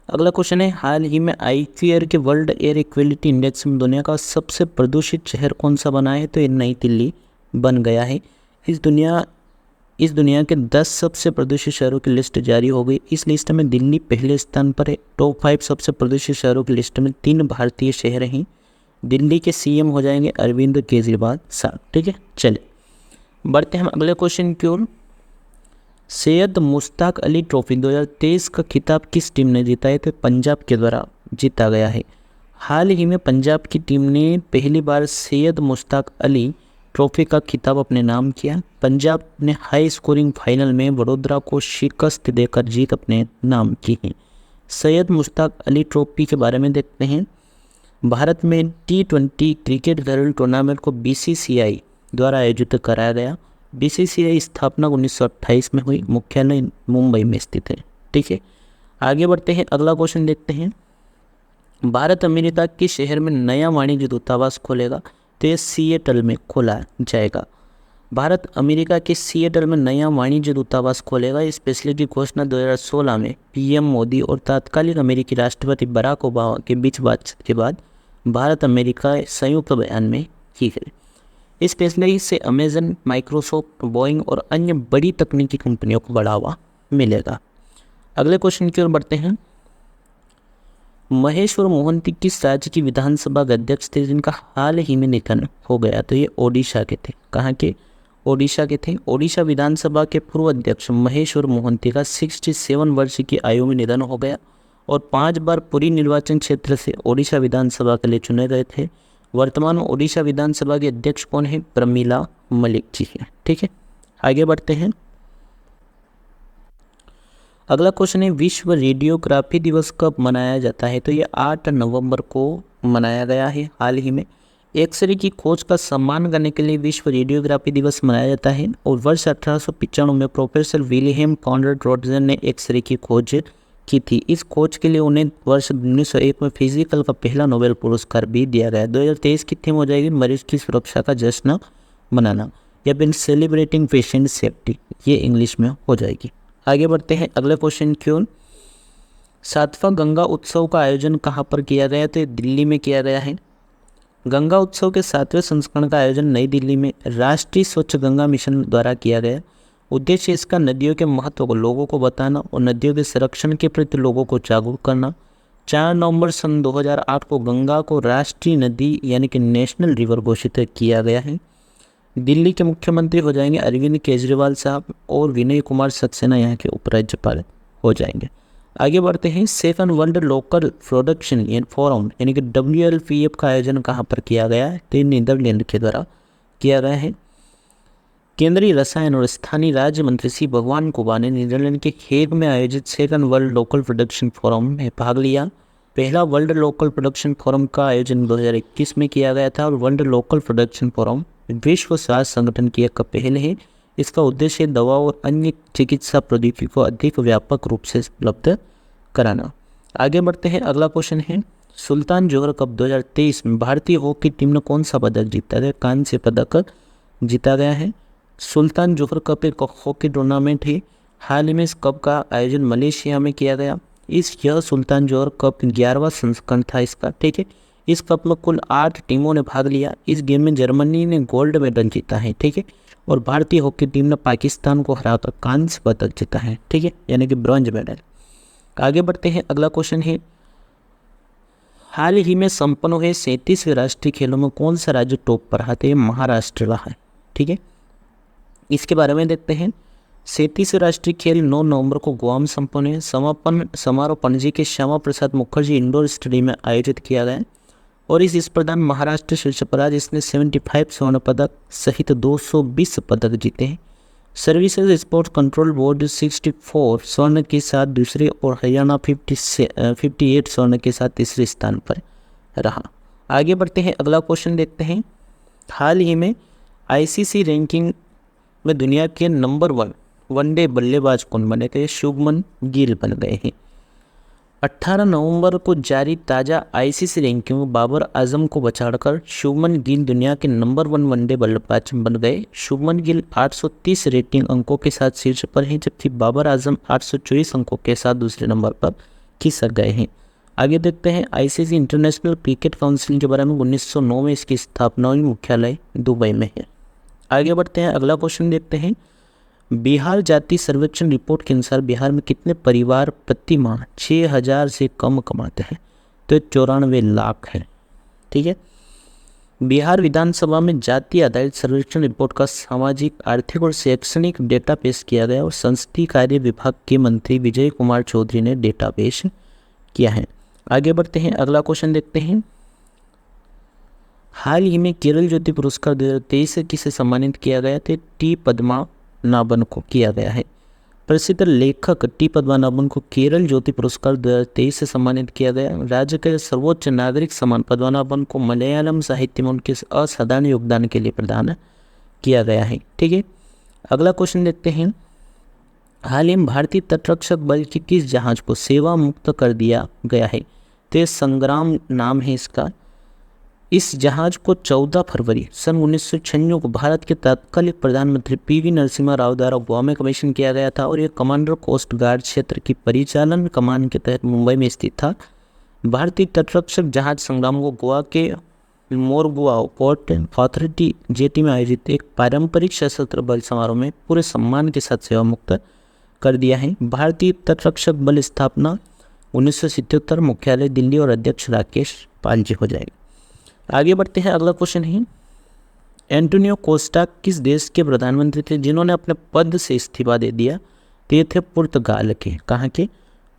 अगला क्वेश्चन है, हाल ही में IQAir के वर्ल्ड एयर इक्वलिटी इंडेक्स में दुनिया का सबसे प्रदूषित शहर कौन सा बना है? तो ये नई दिल्ली बन गया है। इस दुनिया के 10 सबसे प्रदूषित शहरों की लिस्ट जारी हो गई। इस लिस्ट में दिल्ली पहले स्थान पर है। टॉप 5 सबसे प्रदूषित शहरों की लिस्ट में 3 भारतीय शहर हैं। दिल्ली के CM हो जाएंगे अरविंद केजरीवाल साहब। ठीक है, चलिए बढ़ते हैं हम अगले क्वेश्चन की ओर। सैयद मुश्ताक अली ट्रॉफी 2023 का खिताब किस टीम ने जीता है? तो पंजाब के द्वारा जीता गया है। हाल ही में पंजाब की टीम ने पहली बार सैयद मुश्ताक अली ट्रॉफी का खिताब अपने नाम किया। पंजाब ने हाई स्कोरिंग फाइनल में वडोदरा को शिकस्त देकर जीत अपने नाम की है। सैयद मुश्ताक अली ट्रॉफी के बारे में देखते हैं। भारत में T20 क्रिकेट गर्ल टूर्नामेंट को BCCI द्वारा आयोजित कराया गया। BCCI स्थापना 1928 में हुई। मुख्यालय मुंबई में स्थित है। ठीक है, आगे बढ़ते हैं अगला क्वेश्चन देखते हैं। भारत अमेरिका के शहर में नया वाणिज्य दूतावास खोलेगा? तो ये सिएटल में खोला जाएगा। भारत अमेरिका के सिएटल में नया वाणिज्य दूतावास खोलेगा। इस फैसले की घोषणा 2016 में PM मोदी और तत्कालीन अमेरिकी राष्ट्रपति बराक ओबामा के बीच बातचीत के बाद भारत अमेरिका संयुक्त बयान में की गई। इस फैसले से अमेजन, माइक्रोसॉफ्ट, बोइंग और अन्य बड़ी तकनीकी कंपनियों को बढ़ावा मिलेगा। अगले क्वेश्चन की ओर बढ़ते हैं। महेश्वर मोहंती किस राज्य की विधानसभा के अध्यक्ष थे जिनका हाल ही में निधन हो गया? तो ये ओडिशा के थे। कहाँ के? ओडिशा के थे। ओडिशा विधानसभा के पूर्व अध्यक्ष महेश्वर मोहंती का 67 वर्ष की आयु में निधन हो गया और 5 बार पुरी निर्वाचन क्षेत्र से ओडिशा विधानसभा के लिए चुने गए थे। वर्तमान में ओडिशा विधानसभा के अध्यक्ष कौन है? प्रमीला मलिक जी है। ठीक है, आगे बढ़ते हैं। अगला क्वेश्चन है, विश्व रेडियोग्राफी दिवस कब मनाया जाता है? तो ये 8 नवंबर को मनाया गया है। हाल ही में एक्सरे की खोज का सम्मान करने के लिए विश्व रेडियोग्राफी दिवस मनाया जाता है और वर्ष 1895 में प्रोफेसर विलियम कॉनराड रोटजर ने एक्सरे की खोज की थी। इस खोज के लिए उन्हें वर्ष 1901 में फिजिकल का पहला नोबेल पुरस्कार भी दिया गया। 2023 की थीम हो जाएगी मरीज की सुरक्षा का जश्न मनाना या फिर सेलिब्रेटिंग पेशेंट सेफ्टी, ये इंग्लिश में हो जाएगी। आगे बढ़ते हैं अगले क्वेश्चन की ओर। 7वां गंगा उत्सव का आयोजन कहाँ पर किया गया? तो दिल्ली में किया गया है। गंगा उत्सव के 7वें संस्करण का आयोजन नई दिल्ली में राष्ट्रीय स्वच्छ गंगा मिशन द्वारा किया गया। उद्देश्य इसका नदियों के महत्व को लोगों को बताना और नदियों के संरक्षण के प्रति लोगों को जागरूक करना। 4 नवंबर सन 2008 को गंगा को राष्ट्रीय नदी यानी कि नेशनल रिवर घोषित किया गया है। दिल्ली के मुख्यमंत्री हो जाएंगे अरविंद केजरीवाल साहब और विनय कुमार सक्सेना यहाँ के उपराज्यपाल हो जाएंगे। आगे बढ़ते हैं। 7 world local production and forum यानी कि WLPF का आयोजन कहाँ पर किया गया है? तो नीदरलैंड के द्वारा किया गया है। केंद्रीय रसायन और स्थानीय राज्य मंत्री श्री भगवान कुबा ने नीदरलैंड के हेग में आयोजित 7 वर्ल्ड लोकल प्रोडक्शन फोरम में भाग लिया। पहला वर्ल्ड लोकल प्रोडक्शन फोरम का आयोजन 2021 में किया गया था और वर्ल्ड लोकल प्रोडक्शन फोरम विश्व स्वास्थ्य संगठन की एक पहल है। इसका उद्देश्य दवा और अन्य चिकित्सा प्रौद्योगिकी को अधिक व्यापक रूप से उपलब्ध कराना। आगे बढ़ते हैं। अगला क्वेश्चन है, सुल्तान जोहर कप 2023 में भारतीय हॉकी टीम ने कौन सा पदक जीता है? कांस्य पदक जीता गया है। सुल्तान जोहर कप एक हॉकी टूर्नामेंट है हाल ही में इस कप का आयोजन मलेशिया में किया गया। यह सुल्तान जोहर कप 11वां संस्करण था इसका, ठीक है। इस कप में कुल 8 टीमों ने भाग लिया। इस गेम में जर्मनी ने गोल्ड मेडल जीता है, ठीक है, और भारतीय हॉकी टीम ने पाकिस्तान को हराकर कांस्य पदक जीता है, ठीक है, यानी कि ब्रॉन्ज मेडल। आगे बढ़ते हैं, अगला क्वेश्चन है, हाल ही में संपन्न हुए 37वें राष्ट्रीय खेलों में कौन सा राज्य टॉप पर रहा? तो ये महाराष्ट्र रहा है, ठीक है। इसके बारे में देखते हैं। 37वें राष्ट्रीय खेल 9 नवंबर को गोवा में संपन्न हुए। समापन समारोह पणजी के श्यामा प्रसाद मुखर्जी इंडोर स्टेडियम में आयोजित किया गया और इस स्पर्धा में महाराष्ट्र शीर्ष पर रहा, जिसने 75 स्वर्ण पदक सहित 220 पदक जीते हैं। सर्विसेज स्पोर्ट्स कंट्रोल बोर्ड 64 स्वर्ण के साथ दूसरे और हरियाणा 58 स्वर्ण के साथ तीसरे स्थान पर रहा। आगे बढ़ते हैं, अगला क्वेश्चन देखते हैं। हाल ही में आईसीसी रैंकिंग में दुनिया के नंबर 1 वनडे बल्लेबाज कौन बने? तो शुभमन गिल बन गए हैं। 18 नवंबर को जारी ताज़ा आईसीसी रैंकिंग में बाबर आजम को बचाकर शुभमन गिल दुनिया के नंबर 1 वनडे बल्लेबाज बन गए। शुभमन गिल 830 रेटिंग अंकों के साथ शीर्ष पर हैं, जबकि बाबर आजम 824 अंकों के साथ दूसरे नंबर पर खिसक गए हैं। आगे देखते हैं, आईसीसी इंटरनेशनल क्रिकेट काउंसिल के बारे में 1909 में इसकी स्थापना हुई, मुख्यालय दुबई में है। आगे बढ़ते हैं, अगला क्वेश्चन देखते हैं। बिहार जाति सर्वेक्षण रिपोर्ट के अनुसार बिहार में कितने परिवार प्रति माह 6000 से कम कमाते हैं? तो 94 लाख है, ठीक है। बिहार विधानसभा में जाति आधारित सर्वेक्षण रिपोर्ट का सामाजिक, आर्थिक और शैक्षणिक डेटा पेश किया गया और संसदीय कार्य विभाग के मंत्री विजय कुमार चौधरी ने डेटा पेश किया है। आगे बढ़ते हैं, अगला क्वेश्चन देखते हैं। हाल ही में केरल ज्योति पुरस्कार 2023 से किसे सम्मानित किया गया? तो टी पद्मनाभन को किया गया है। प्रसिद्ध लेखक टी पद्मनाभन को केरल ज्योति पुरस्कार 2023 से सम्मानित किया गया। राज्य के सर्वोच्च नागरिक सम्मान पद्मनाभन को मलयालम साहित्य में उनके असाधारण योगदान के लिए प्रदान किया गया है, ठीक है। अगला क्वेश्चन देखते हैं। हाल ही में भारतीय तटरक्षक बल के किस जहाज को सेवा मुक्त कर दिया गया है? तो संग्राम नाम है इसका। इस जहाज को 14 फरवरी सन 1996 को भारत के तत्कालीन प्रधानमंत्री पीवी नरसिम्हा राव द्वारा गोवा में कमीशन किया गया था और यह कमांडर कोस्ट गार्ड क्षेत्र की परिचालन कमान के तहत मुंबई में स्थित था। भारतीय तटरक्षक जहाज संग्राम को गोवा के मोरगुआ पोर्ट अथॉरिटी जेटी में आयोजित एक पारंपरिक सशस्त्र बल समारोह में पूरे सम्मान के साथ सेवा मुक्त कर दिया है। भारतीय तटरक्षक बल स्थापना 1977, मुख्यालय दिल्ली और अध्यक्ष राकेश पाल जी हो जाएगा। आगे बढ़ते हैं, अगला क्वेश्चन है। एंटोनियो कोस्टा किस देश के प्रधानमंत्री थे जिन्होंने अपने पद से इस्तीफा दे दिया? तो ये थे पुर्तगाल के। कहाँ के?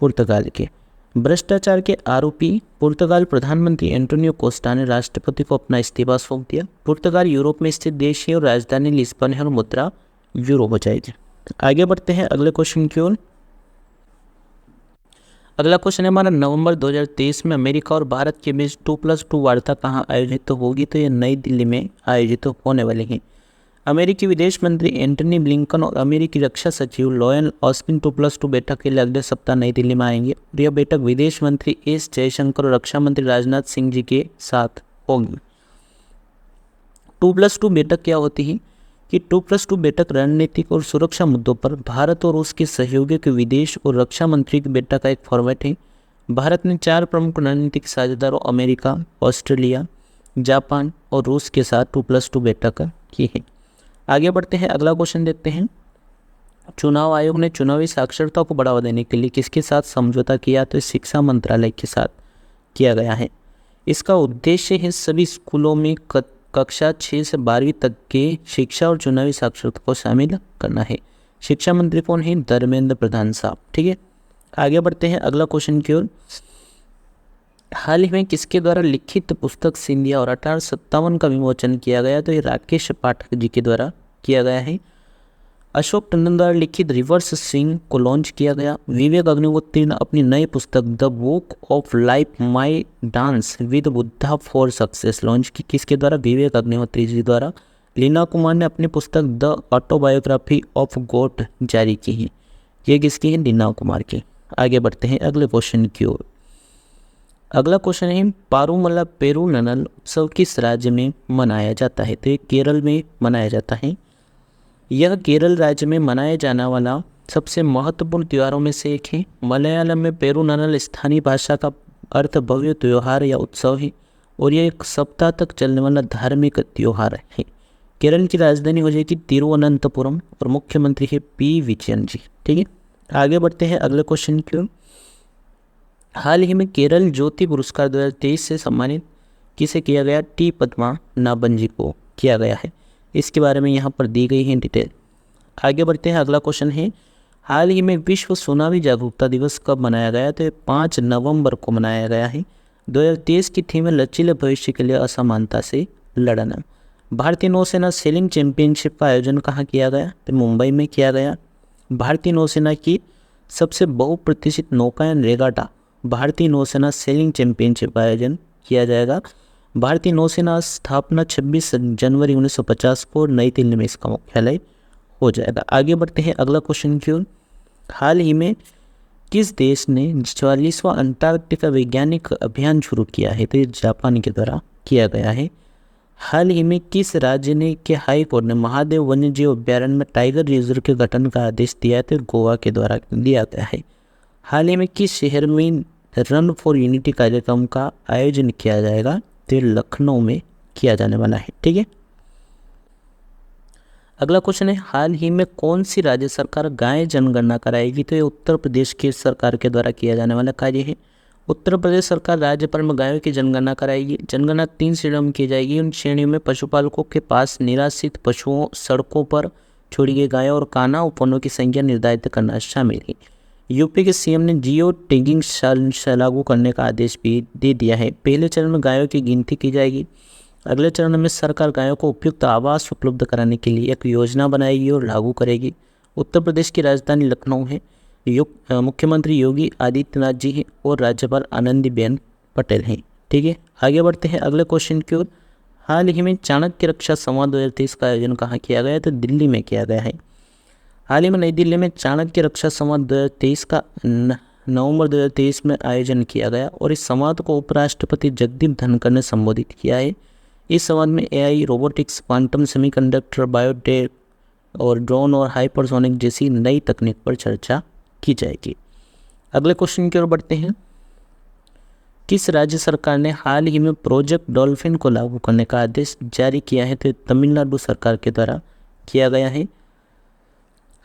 पुर्तगाल के। भ्रष्टाचार के आरोपी पुर्तगाल प्रधानमंत्री एंटोनियो कोस्टा ने राष्ट्रपति को अपना इस्तीफा सौंप दिया। पुर्तगाल यूरोप में स्थित देश है और राजधानी लिस्बन है और मुद्रा यूरो हो जाएगी। आगे बढ़ते हैं अगले क्वेश्चन की ओर। अगला क्वेश्चन है हमारा, नवंबर 2023 में अमेरिका और भारत के बीच 2+2 वार्ता कहाँ आयोजित तो होगी? तो ये नई दिल्ली में आयोजित होने वाली है। अमेरिकी विदेश मंत्री एंटनी ब्लिंकन और अमेरिकी रक्षा सचिव लॉयन ऑस्टिन 2+2 बैठक के लिए अगले सप्ताह नई दिल्ली में आएंगे। यह बैठक विदेश मंत्री एस जयशंकर और रक्षा मंत्री राजनाथ सिंह जी के साथ होगी। 2+2 बैठक क्या होती है कि 2+2 बैठक रणनीतिक और सुरक्षा मुद्दों पर भारत और उसके सहयोगियों के विदेश और रक्षा मंत्री की बैठक का एक फॉर्मेट है। भारत ने 4 प्रमुख रणनीतिक साझेदारों अमेरिका, ऑस्ट्रेलिया, जापान और रूस के साथ 2+2 बैठक की है। आगे बढ़ते हैं, अगला क्वेश्चन देखते हैं। चुनाव आयोग ने चुनावी साक्षरता को बढ़ावा देने के लिए किसके साथ समझौता किया? तो शिक्षा मंत्रालय के साथ किया गया है। इसका उद्देश्य है सभी स्कूलों में कक्षा 6 से 12वीं तक के शिक्षा और चुनावी साक्षरता को शामिल करना है। शिक्षा मंत्री कौन है? धर्मेंद्र प्रधान साहब, ठीक है। आगे बढ़ते हैं अगला क्वेश्चन की ओर। हाल ही में किसके द्वारा लिखित पुस्तक सिंधिया और 1857 का विमोचन किया गया? तो ये राकेश पाठक जी के द्वारा किया गया है। अशोक टंडन द्वारा लिखित रिवर्स स्विंग को लॉन्च किया गया। विवेक अग्निहोत्री ने अपनी नई पुस्तक the book of life my dance with Buddha for success launch की। किसके द्वारा? विवेक अग्निहोत्री जी द्वारा। लीना कुमार ने अपनी पुस्तक द ऑटोबायोग्राफी ऑफ गॉड जारी की है। ये किसकी है? लीना कुमार की। आगे बढ़ते हैं अगले क्वेश्चन की ओर। अगला क्वेश्चन है, पारूमला पेरूनल उत्सव किस राज्य में मनाया जाता है? तो ये केरल में मनाया जाता है। यह केरल राज्य में मनाया जाने वाला सबसे महत्वपूर्ण त्योहारों में से एक है। मलयालम में पेरुनाल स्थानीय भाषा का अर्थ भव्य त्योहार या उत्सव है और यह एक सप्ताह तक चलने वाला धार्मिक त्योहार है। केरल की राजधानी हो जाएगी तिरुवनंतपुरम और मुख्यमंत्री है पी विजयन जी। ठीक है, आगे बढ़ते हैं अगले क्वेश्चन की ओर। हाल ही में केरल ज्योति पुरस्कार 2023 से सम्मानित किसे किया गया? टी पद्मा नाभन जी को किया गया है। इसके बारे में यहाँ पर दी गई है डिटेल। आगे बढ़ते हैं, अगला क्वेश्चन है हाल ही में विश्व सुनामी जागरूकता दिवस कब मनाया गया? तो 5 नवंबर को मनाया गया है। 2023 की थीम है लचीले भविष्य के लिए असमानता से लड़ना। भारतीय नौसेना सेलिंग चैंपियनशिप का आयोजन कहाँ किया गया? तो मुंबई में किया गया। भारतीय नौसेना की सबसे बहुप्रतिष्ठित नौकायन रेगाटा भारतीय नौसेना सेलिंग चैंपियनशिप का आयोजन किया जाएगा। भारतीय नौसेना स्थापना 26 जनवरी 1950 को नई दिल्ली में इसका मुख्यालय हो जाएगा। आगे बढ़ते हैं अगला क्वेश्चन की ओर। हाल ही में किस देश ने 44वां अंटार्कटिका वैज्ञानिक अभियान शुरू किया है? तो ये जापान के द्वारा किया गया है। हाल ही में किस राज्य ने के हाई कोर्ट ने महादेव वन्यजीव अभ्यारण्य में टाइगर रिजर्व के गठन का आदेश दिया है? तो गोवा के द्वारा दिया गया है। हाल ही में किस शहर में रन फॉर यूनिटी कार्यक्रम का आयोजन किया जाएगा? तो लखनऊ में किया जाने वाला है। ठीक है, अगला क्वेश्चन है हाल ही में कौन सी राज्य सरकार गाय जनगणना कराएगी? तो ये उत्तर प्रदेश की सरकार के द्वारा किया जाने वाला कार्य है। उत्तर प्रदेश सरकार राज्य भर में गायों की जनगणना कराएगी। जनगणना 3 श्रेणियों में की जाएगी। उन श्रेणियों में पशुपालकों के पास निराश्रित पशुओं, सड़कों पर छोड़ी गई गायों और काना उपवनों की संख्या निर्धारित करना शामिल है। यूपी के सीएम ने जियो टैगिंग लागू करने का आदेश भी दे दिया है। पहले चरण में गायों की गिनती की जाएगी। अगले चरण में सरकार गायों को उपयुक्त आवास उपलब्ध कराने के लिए एक योजना बनाएगी और लागू करेगी। उत्तर प्रदेश की राजधानी लखनऊ है। मुख्यमंत्री योगी आदित्यनाथ जी हैं और राज्यपाल आनंदीबेन पटेल हैं। ठीक है, आगे बढ़ते हैं अगले क्वेश्चन की ओर। हाल ही में चाणक्य रक्षा संवाद 2023 का आयोजन कहाँ किया गया है? तो दिल्ली में किया गया है। हाल ही में नई दिल्ली में चाणक्य रक्षा संवाद 2023 का नवंबर 2023 में आयोजन किया गया और इस संवाद को उपराष्ट्रपति जगदीप धनखड़ ने संबोधित किया है। इस संवाद में AI, robotics, quantum semiconductor, biotech और ड्रोन और हाइपरसोनिक जैसी नई तकनीक पर चर्चा की जाएगी। अगले क्वेश्चन की ओर बढ़ते हैं। किस राज्य सरकार ने हाल ही में प्रोजेक्ट डॉल्फिन को लागू करने का आदेश जारी किया है? तो तमिलनाडु सरकार के द्वारा किया गया है।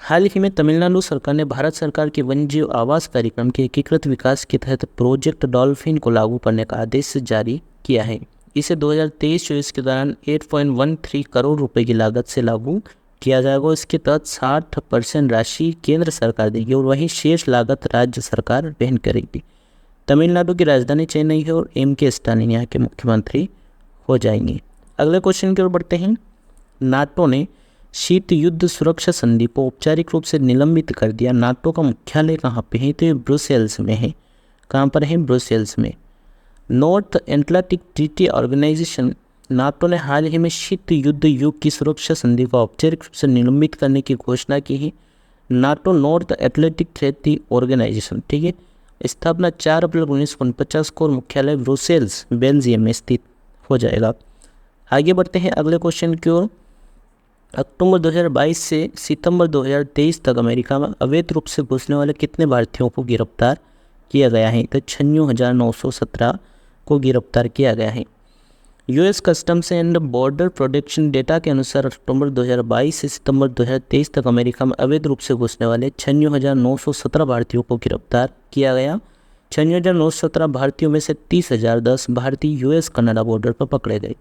हाल ही में तमिलनाडु सरकार ने भारत सरकार के वन्यजीव आवास कार्यक्रम के एकीकृत विकास के तहत प्रोजेक्ट डॉल्फिन को लागू करने का आदेश जारी किया है। इसे 2023-24 के दौरान 8.13 करोड़ रुपए की लागत से लागू किया जाएगा। इसके तहत 60% राशि केंद्र सरकार देगी और वहीं शेष लागत राज्य सरकार वहन करेगी। तमिलनाडु की राजधानी चेन्नई है और M.K. स्टालिन यहाँ के मुख्यमंत्री हो जाएंगे। अगले क्वेश्चन की ओर बढ़ते हैं। नाटो ने शीत युद्ध सुरक्षा संधि को औपचारिक रूप से निलंबित कर दिया। नाटो का मुख्यालय कहाँ पे है? तो ये ब्रुसेल्स में है। कहाँ पर है? ब्रुसेल्स में। North Atlantic Treaty Organisation NATO ने हाल ही में शीत युद्ध युग की सुरक्षा संधि को औपचारिक रूप से निलंबित करने की घोषणा की है। NATO North Atlantic Treaty Organisation, ठीक है, स्थापना 4 अप्रैल 1949 को और मुख्यालय ब्रुसेल्स बेल्जियम में स्थित हो जाएगा। आगे बढ़ते हैं अगले क्वेश्चन की ओर। अक्टूबर 2022 से सितंबर 2023 तक अमेरिका में अवैध रूप से घुसने वाले कितने भारतीयों को गिरफ्तार किया गया है? तो 96,917 को गिरफ्तार किया गया है। US customs and border protection data के अनुसार अक्टूबर 2022 से सितंबर 2023 तक अमेरिका में अवैध रूप से घुसने वाले 96,917 भारतीयों को गिरफ्तार किया गया। 96,917 भारतीयों में से 30,010 भारतीय यूएस कनाडा बॉर्डर पर पकड़े गए।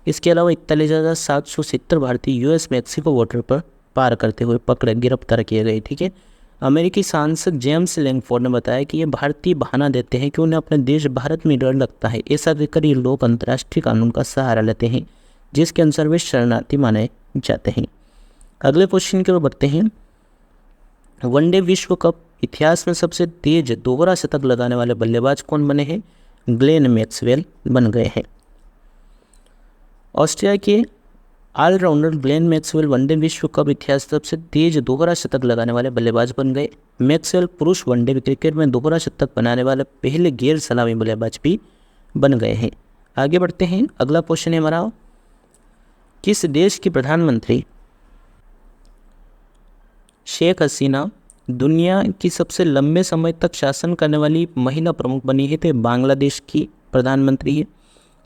इसके अलावा 41,770 भारतीय यूएस मैक्सिको बॉर्डर पर पार करते हुए गिरफ्तार किए गए। ठीक है, अमेरिकी सांसद जेम्स लैंगफोर्ड ने बताया कि ये भारतीय बहाना देते हैं कि उन्हें अपने देश भारत में डर लगता है। ऐसा कहकर ये लोग अंतर्राष्ट्रीय कानून का सहारा लेते हैं जिसके अनुसार वे शरणार्थी माने जाते हैं। अगले क्वेश्चन की ओर बढ़ते हैं। वनडे विश्व कप इतिहास में सबसे तेज दोहरा शतक लगाने वाले बल्लेबाज कौन बने हैं? ग्लेन मैक्सवेल बन गए हैं। ऑस्ट्रिया के ऑलराउंडर ग्लेन मैक्सवेल वनडे विश्व कप इतिहास सबसे तेज दोहरा शतक लगाने वाले बल्लेबाज बन गए। मैक्सवेल पुरुष वनडे क्रिकेट में दोहरा शतक बनाने वाले पहले गैर सलामी बल्लेबाज भी बन गए हैं। आगे बढ़ते हैं। अगला क्वेश्चन है हमारा, किस देश की प्रधानमंत्री शेख हसीना दुनिया की सबसे लंबे समय तक शासन करने वाली महिला प्रमुख बनी है तो बांग्लादेश की प्रधानमंत्री है।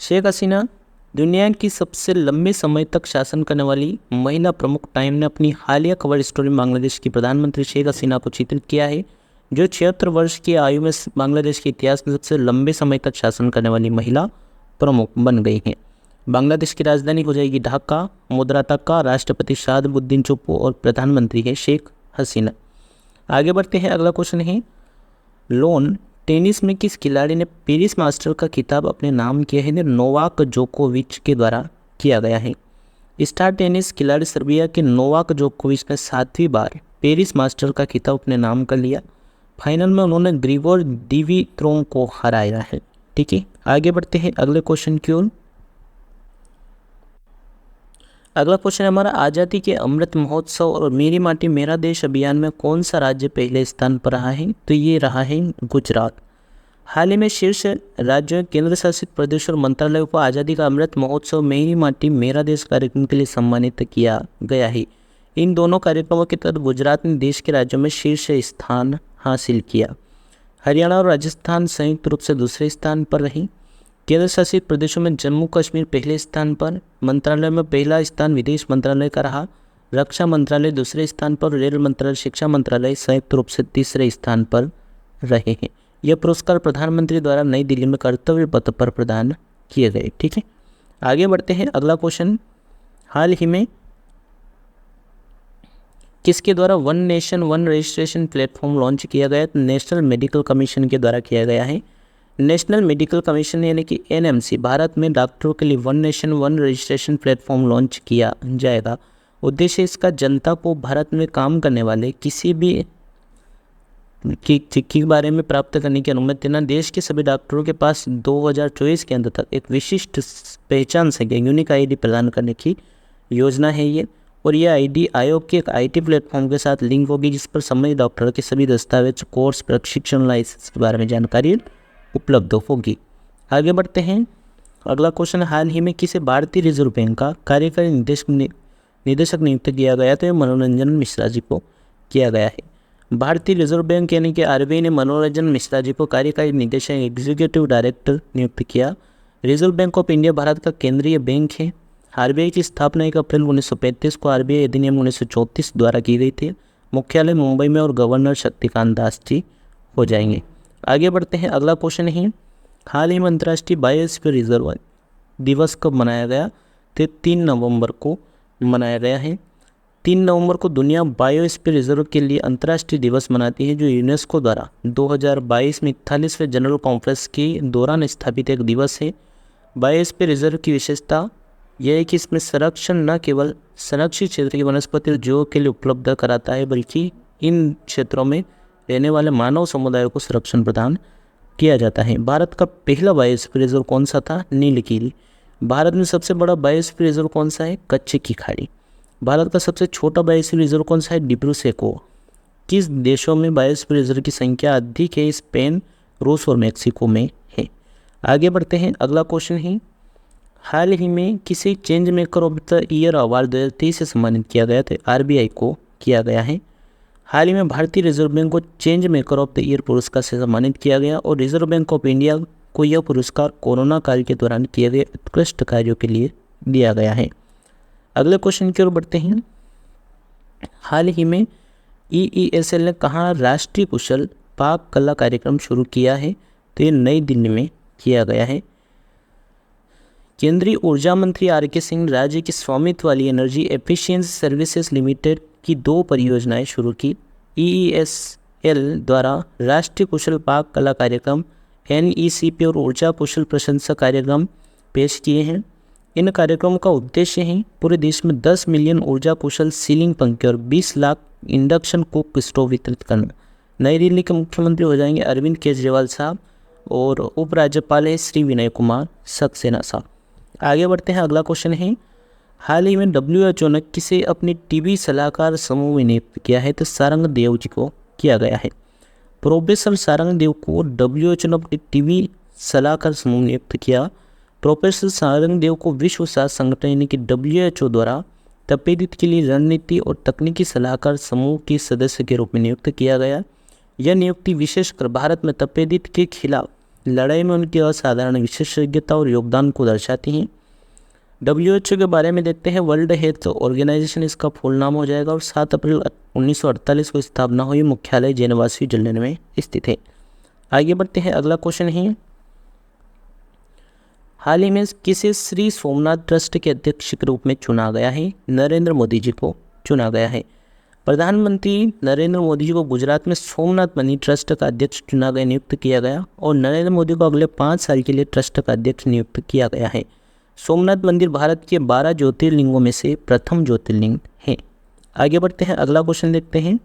शेख हसीना दुनिया की सबसे लंबे समय तक शासन करने वाली महिला प्रमुख। टाइम ने अपनी हालिया कवर स्टोरी में बांग्लादेश की प्रधानमंत्री शेख हसीना को चित्रित किया है, जो 76 वर्ष की आयु में बांग्लादेश के इतिहास में सबसे लंबे समय तक शासन करने वाली महिला प्रमुख बन गई हैं। बांग्लादेश की राजधानी हो जाएगी ढाका। मुद्रा टका, राष्ट्रपति शाहाबुद्दीन चुप्पू और प्रधानमंत्री है शेख हसीना। आगे बढ़ते हैं, अगला क्वेश्चन है लोन टेनिस में किस खिलाड़ी ने पेरिस मास्टर का खिताब अपने नाम किया है? नोवाक जोकोविच के द्वारा किया गया है। स्टार टेनिस खिलाड़ी सर्बिया के नोवाक जोकोविच ने 7वीं बार पेरिस मास्टर का खिताब अपने नाम कर लिया। फाइनल में उन्होंने ग्रिगोर दिमित्रोव को हराया है। ठीक है, आगे बढ़ते हैं अगले क्वेश्चन की ओर। अगला क्वेश्चन है हमारा, आज़ादी के अमृत महोत्सव और मेरी माटी मेरा देश अभियान में कौन सा राज्य पहले स्थान पर रहा है? तो ये रहा है गुजरात। हाल ही में शीर्ष राज्यों, केंद्र शासित प्रदेश और मंत्रालयों को आज़ादी का अमृत महोत्सव मेरी माटी मेरा देश कार्यक्रम के लिए सम्मानित किया गया है। इन दोनों कार्यक्रमों के तहत गुजरात ने देश के राज्यों में शीर्ष स्थान हासिल किया। हरियाणा और राजस्थान संयुक्त रूप से दूसरे स्थान पर रही। केंद्र शासित प्रदेशों में जम्मू कश्मीर पहले स्थान पर। मंत्रालय में पहला स्थान विदेश मंत्रालय का रहा। रक्षा मंत्रालय दूसरे स्थान पर। रेल मंत्रालय, शिक्षा मंत्रालय संयुक्त रूप से तीसरे स्थान पर रहे हैं। यह पुरस्कार प्रधानमंत्री द्वारा नई दिल्ली में कर्तव्य पथ पर प्रदान किए गए। ठीक है, आगे बढ़ते हैं, अगला क्वेश्चन, हाल ही में किसके द्वारा one nation one registration platform launch किया गया? नेशनल मेडिकल कमीशन के द्वारा किया गया है। नेशनल मेडिकल कमीशन यानी कि एनएमसी भारत में डॉक्टरों के लिए one nation one registration platform launch किया जाएगा। उद्देश्य इसका जनता को भारत में काम करने वाले किसी भी के बारे में प्राप्त करने की अनुमति देना। देश के सभी डॉक्टरों के पास 2024 के अंत तक एक विशिष्ट पहचान संख्या यूनिक आईडी प्रदान करने की योजना है ये। और यह आईडी आयोग के एक आईटी प्लेटफॉर्म के साथ लिंक होगी, जिस पर संबंधित डॉक्टरों के सभी दस्तावेज, कोर्स, प्रशिक्षण, लाइसेंस के बारे में जानकारी उपलब्ध होगी। आगे बढ़ते हैं, अगला क्वेश्चन, हाल ही में किसे भारतीय रिजर्व बैंक का कार्यकारी निदेशक नियुक्त किया गया? तो मनोरंजन मिश्रा जी को किया गया है। भारतीय रिजर्व बैंक यानी कि आरबीआई ने मनोरंजन मिश्रा जी को कार्यकारी निदेशक एग्जीक्यूटिव डायरेक्टर नियुक्त किया। Reserve bank of India Bharat का केंद्रीय बैंक है। आरबीआई की स्थापना 1 अप्रैल 1935 को आरबीआई अधिनियम 1934 द्वारा की गई थी। मुख्यालय मुंबई में और गवर्नर शक्तिकांत दास जी हो जाएंगे। आगे बढ़ते हैं, अगला क्वेश्चन है, हाल ही में अंतर्राष्ट्रीय बायोस्फीयर रिजर्व दिवस कब मनाया गया? तो 3 नवंबर को मनाया गया है। 3 नवंबर को दुनिया बायोस्फीयर रिजर्व के लिए अंतर्राष्ट्रीय दिवस मनाती है, जो यूनेस्को द्वारा 2022 में 41वें जनरल कॉन्फ्रेंस के दौरान स्थापित एक दिवस है। बायोस्फीयर रिजर्व की विशेषता यह है कि इसमें संरक्षण न केवल संरक्षित क्षेत्र की वनस्पति और जीवों के लिए उपलब्ध कराता है, बल्कि इन क्षेत्रों में रहने वाले मानव समुदायों को संरक्षण प्रदान किया जाता है। भारत का पहला बायोस्फीयर रिजर्व कौन सा था? नीलगिरी। भारत में सबसे बड़ा बायोस्फीयर रिजर्व कौन सा है? कच्छ की खाड़ी। भारत का सबसे छोटा बायोस्फीयर रिजर्व कौन सा है? डिब्रू सैखोवा। किस देशों में बायोस्फीयर रिजर्व की संख्या अधिक है? स्पेन, रूस और मैक्सिको में है। आगे बढ़ते हैं, अगला क्वेश्चन है, हाल ही में किसी change maker of the year award 2023 से सम्मानित किया गया? तो आरबीआई को किया गया है। हाल ही में भारतीय रिजर्व बैंक को change maker of the year पुरस्कार से सम्मानित किया गया और रिजर्व बैंक ऑफ इंडिया को यह पुरस्कार कोरोना काल के दौरान किए गए उत्कृष्ट कार्यों के लिए दिया गया है। अगले क्वेश्चन की ओर बढ़ते हैं, हाल ही में EESL ने कहाँ राष्ट्रीय कुशल पाक कला कार्यक्रम शुरू किया है? तो ये नई दिल्ली में किया गया है। केंद्रीय ऊर्जा मंत्री RK सिंह राज्य की स्वामित्व वाली एनर्जी एफिशिएंसी सर्विसेज लिमिटेड की 2 परियोजनाएं शुरू की। EESL द्वारा राष्ट्रीय कुशल पाक कला कार्यक्रम NECP और ऊर्जा कुशल प्रशंसा कार्यक्रम पेश किए हैं। इन कार्यक्रमों का उद्देश्य है पूरे देश में 10 मिलियन ऊर्जा कुशल सीलिंग पंखे और 20 लाख इंडक्शन कुक स्टोव वितरित करना। नई दिल्ली के मुख्यमंत्री हो जाएंगे अरविंद केजरीवाल साहब और उपराज्यपाल है श्री विनय कुमार सक्सेना साहब। आगे बढ़ते हैं, अगला क्वेश्चन है, हाल ही में WHO ने किसे अपनी टीबी सलाहकार समूह में नियुक्त किया है? तो सारंग देव जी को किया गया है। प्रोफेसर सारंग देव को WHO ने अपनी टीबी सलाहकार समूह नियुक्त किया। प्रोफेसर सारंग देव को विश्व स्वास्थ्य संगठन यानी कि WHO द्वारा तपेदिक के लिए रणनीति और तकनीकी सलाहकार समूह के सदस्य के रूप में नियुक्त किया गया। यह नियुक्ति विशेषकर भारत में तपेदिक के खिलाफ लड़ाई में उनकी असाधारण विशेषज्ञता और योगदान को दर्शाती हैं। WHO के बारे में देखते हैं। वर्ल्ड हेल्थ ऑर्गेनाइजेशन इसका फुल नाम हो जाएगा और 7 अप्रैल 1948 को स्थापना हुई। मुख्यालय जेनेवा स्विट्जरलैंड में स्थित है। आगे बढ़ते हैं, अगला क्वेश्चन है, हाल ही में किसे श्री सोमनाथ ट्रस्ट के अध्यक्ष के रूप में चुना गया है? नरेंद्र मोदी जी को चुना गया है। प्रधानमंत्री नरेंद्र मोदी जी को गुजरात में सोमनाथ मनी ट्रस्ट का अध्यक्ष चुना गया, नियुक्त किया गया और नरेंद्र मोदी को अगले 5 साल के लिए ट्रस्ट का अध्यक्ष नियुक्त किया गया है। सोमनाथ मंदिर भारत के 12 ज्योतिर्लिंगों में से प्रथम ज्योतिर्लिंग है। आगे बढ़ते हैं, अगला क्वेश्चन देखते हैं,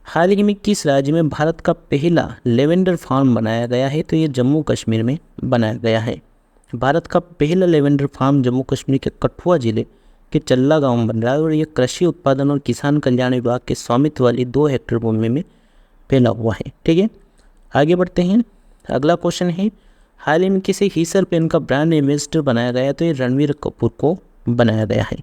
हाल ही में किस राज्य में भारत का पहला लेवेंडर फार्म बनाया गया है? तो ये जम्मू कश्मीर में बनाया गया है। भारत का पहला लेवेंडर फार्म जम्मू कश्मीर के कठुआ जिले के चल्ला गांव में बन रहा है और ये कृषि उत्पादन और किसान कल्याण विभाग के स्वामित्व वाली 2 हेक्टेयर भूमि में फैला हुआ है। ठीक है, आगे बढ़ते हैं, अगला क्वेश्चन है, हाल ही में किसी हीसर पेन का ब्रांड एम्बेसडर बनाया गया? तो ये रणवीर कपूर को बनाया गया है।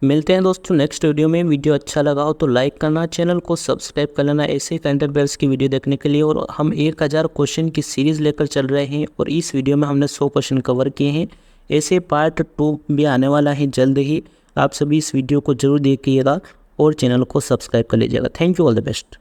मिलते हैं दोस्तों नेक्स्ट वीडियो में। वीडियो अच्छा लगा हो तो लाइक करना, चैनल को सब्सक्राइब कर लेना ऐसे करंट अफेयर्स की वीडियो देखने के लिए। और हम 1000 क्वेश्चन की सीरीज़ लेकर चल रहे हैं और इस वीडियो में हमने 100 क्वेश्चन कवर किए हैं। ऐसे पार्ट 2 भी आने वाला है जल्द ही। आप सभी इस वीडियो को जरूर देखिएगा और चैनल को सब्सक्राइब कर लीजिएगा। Thank you, all the best.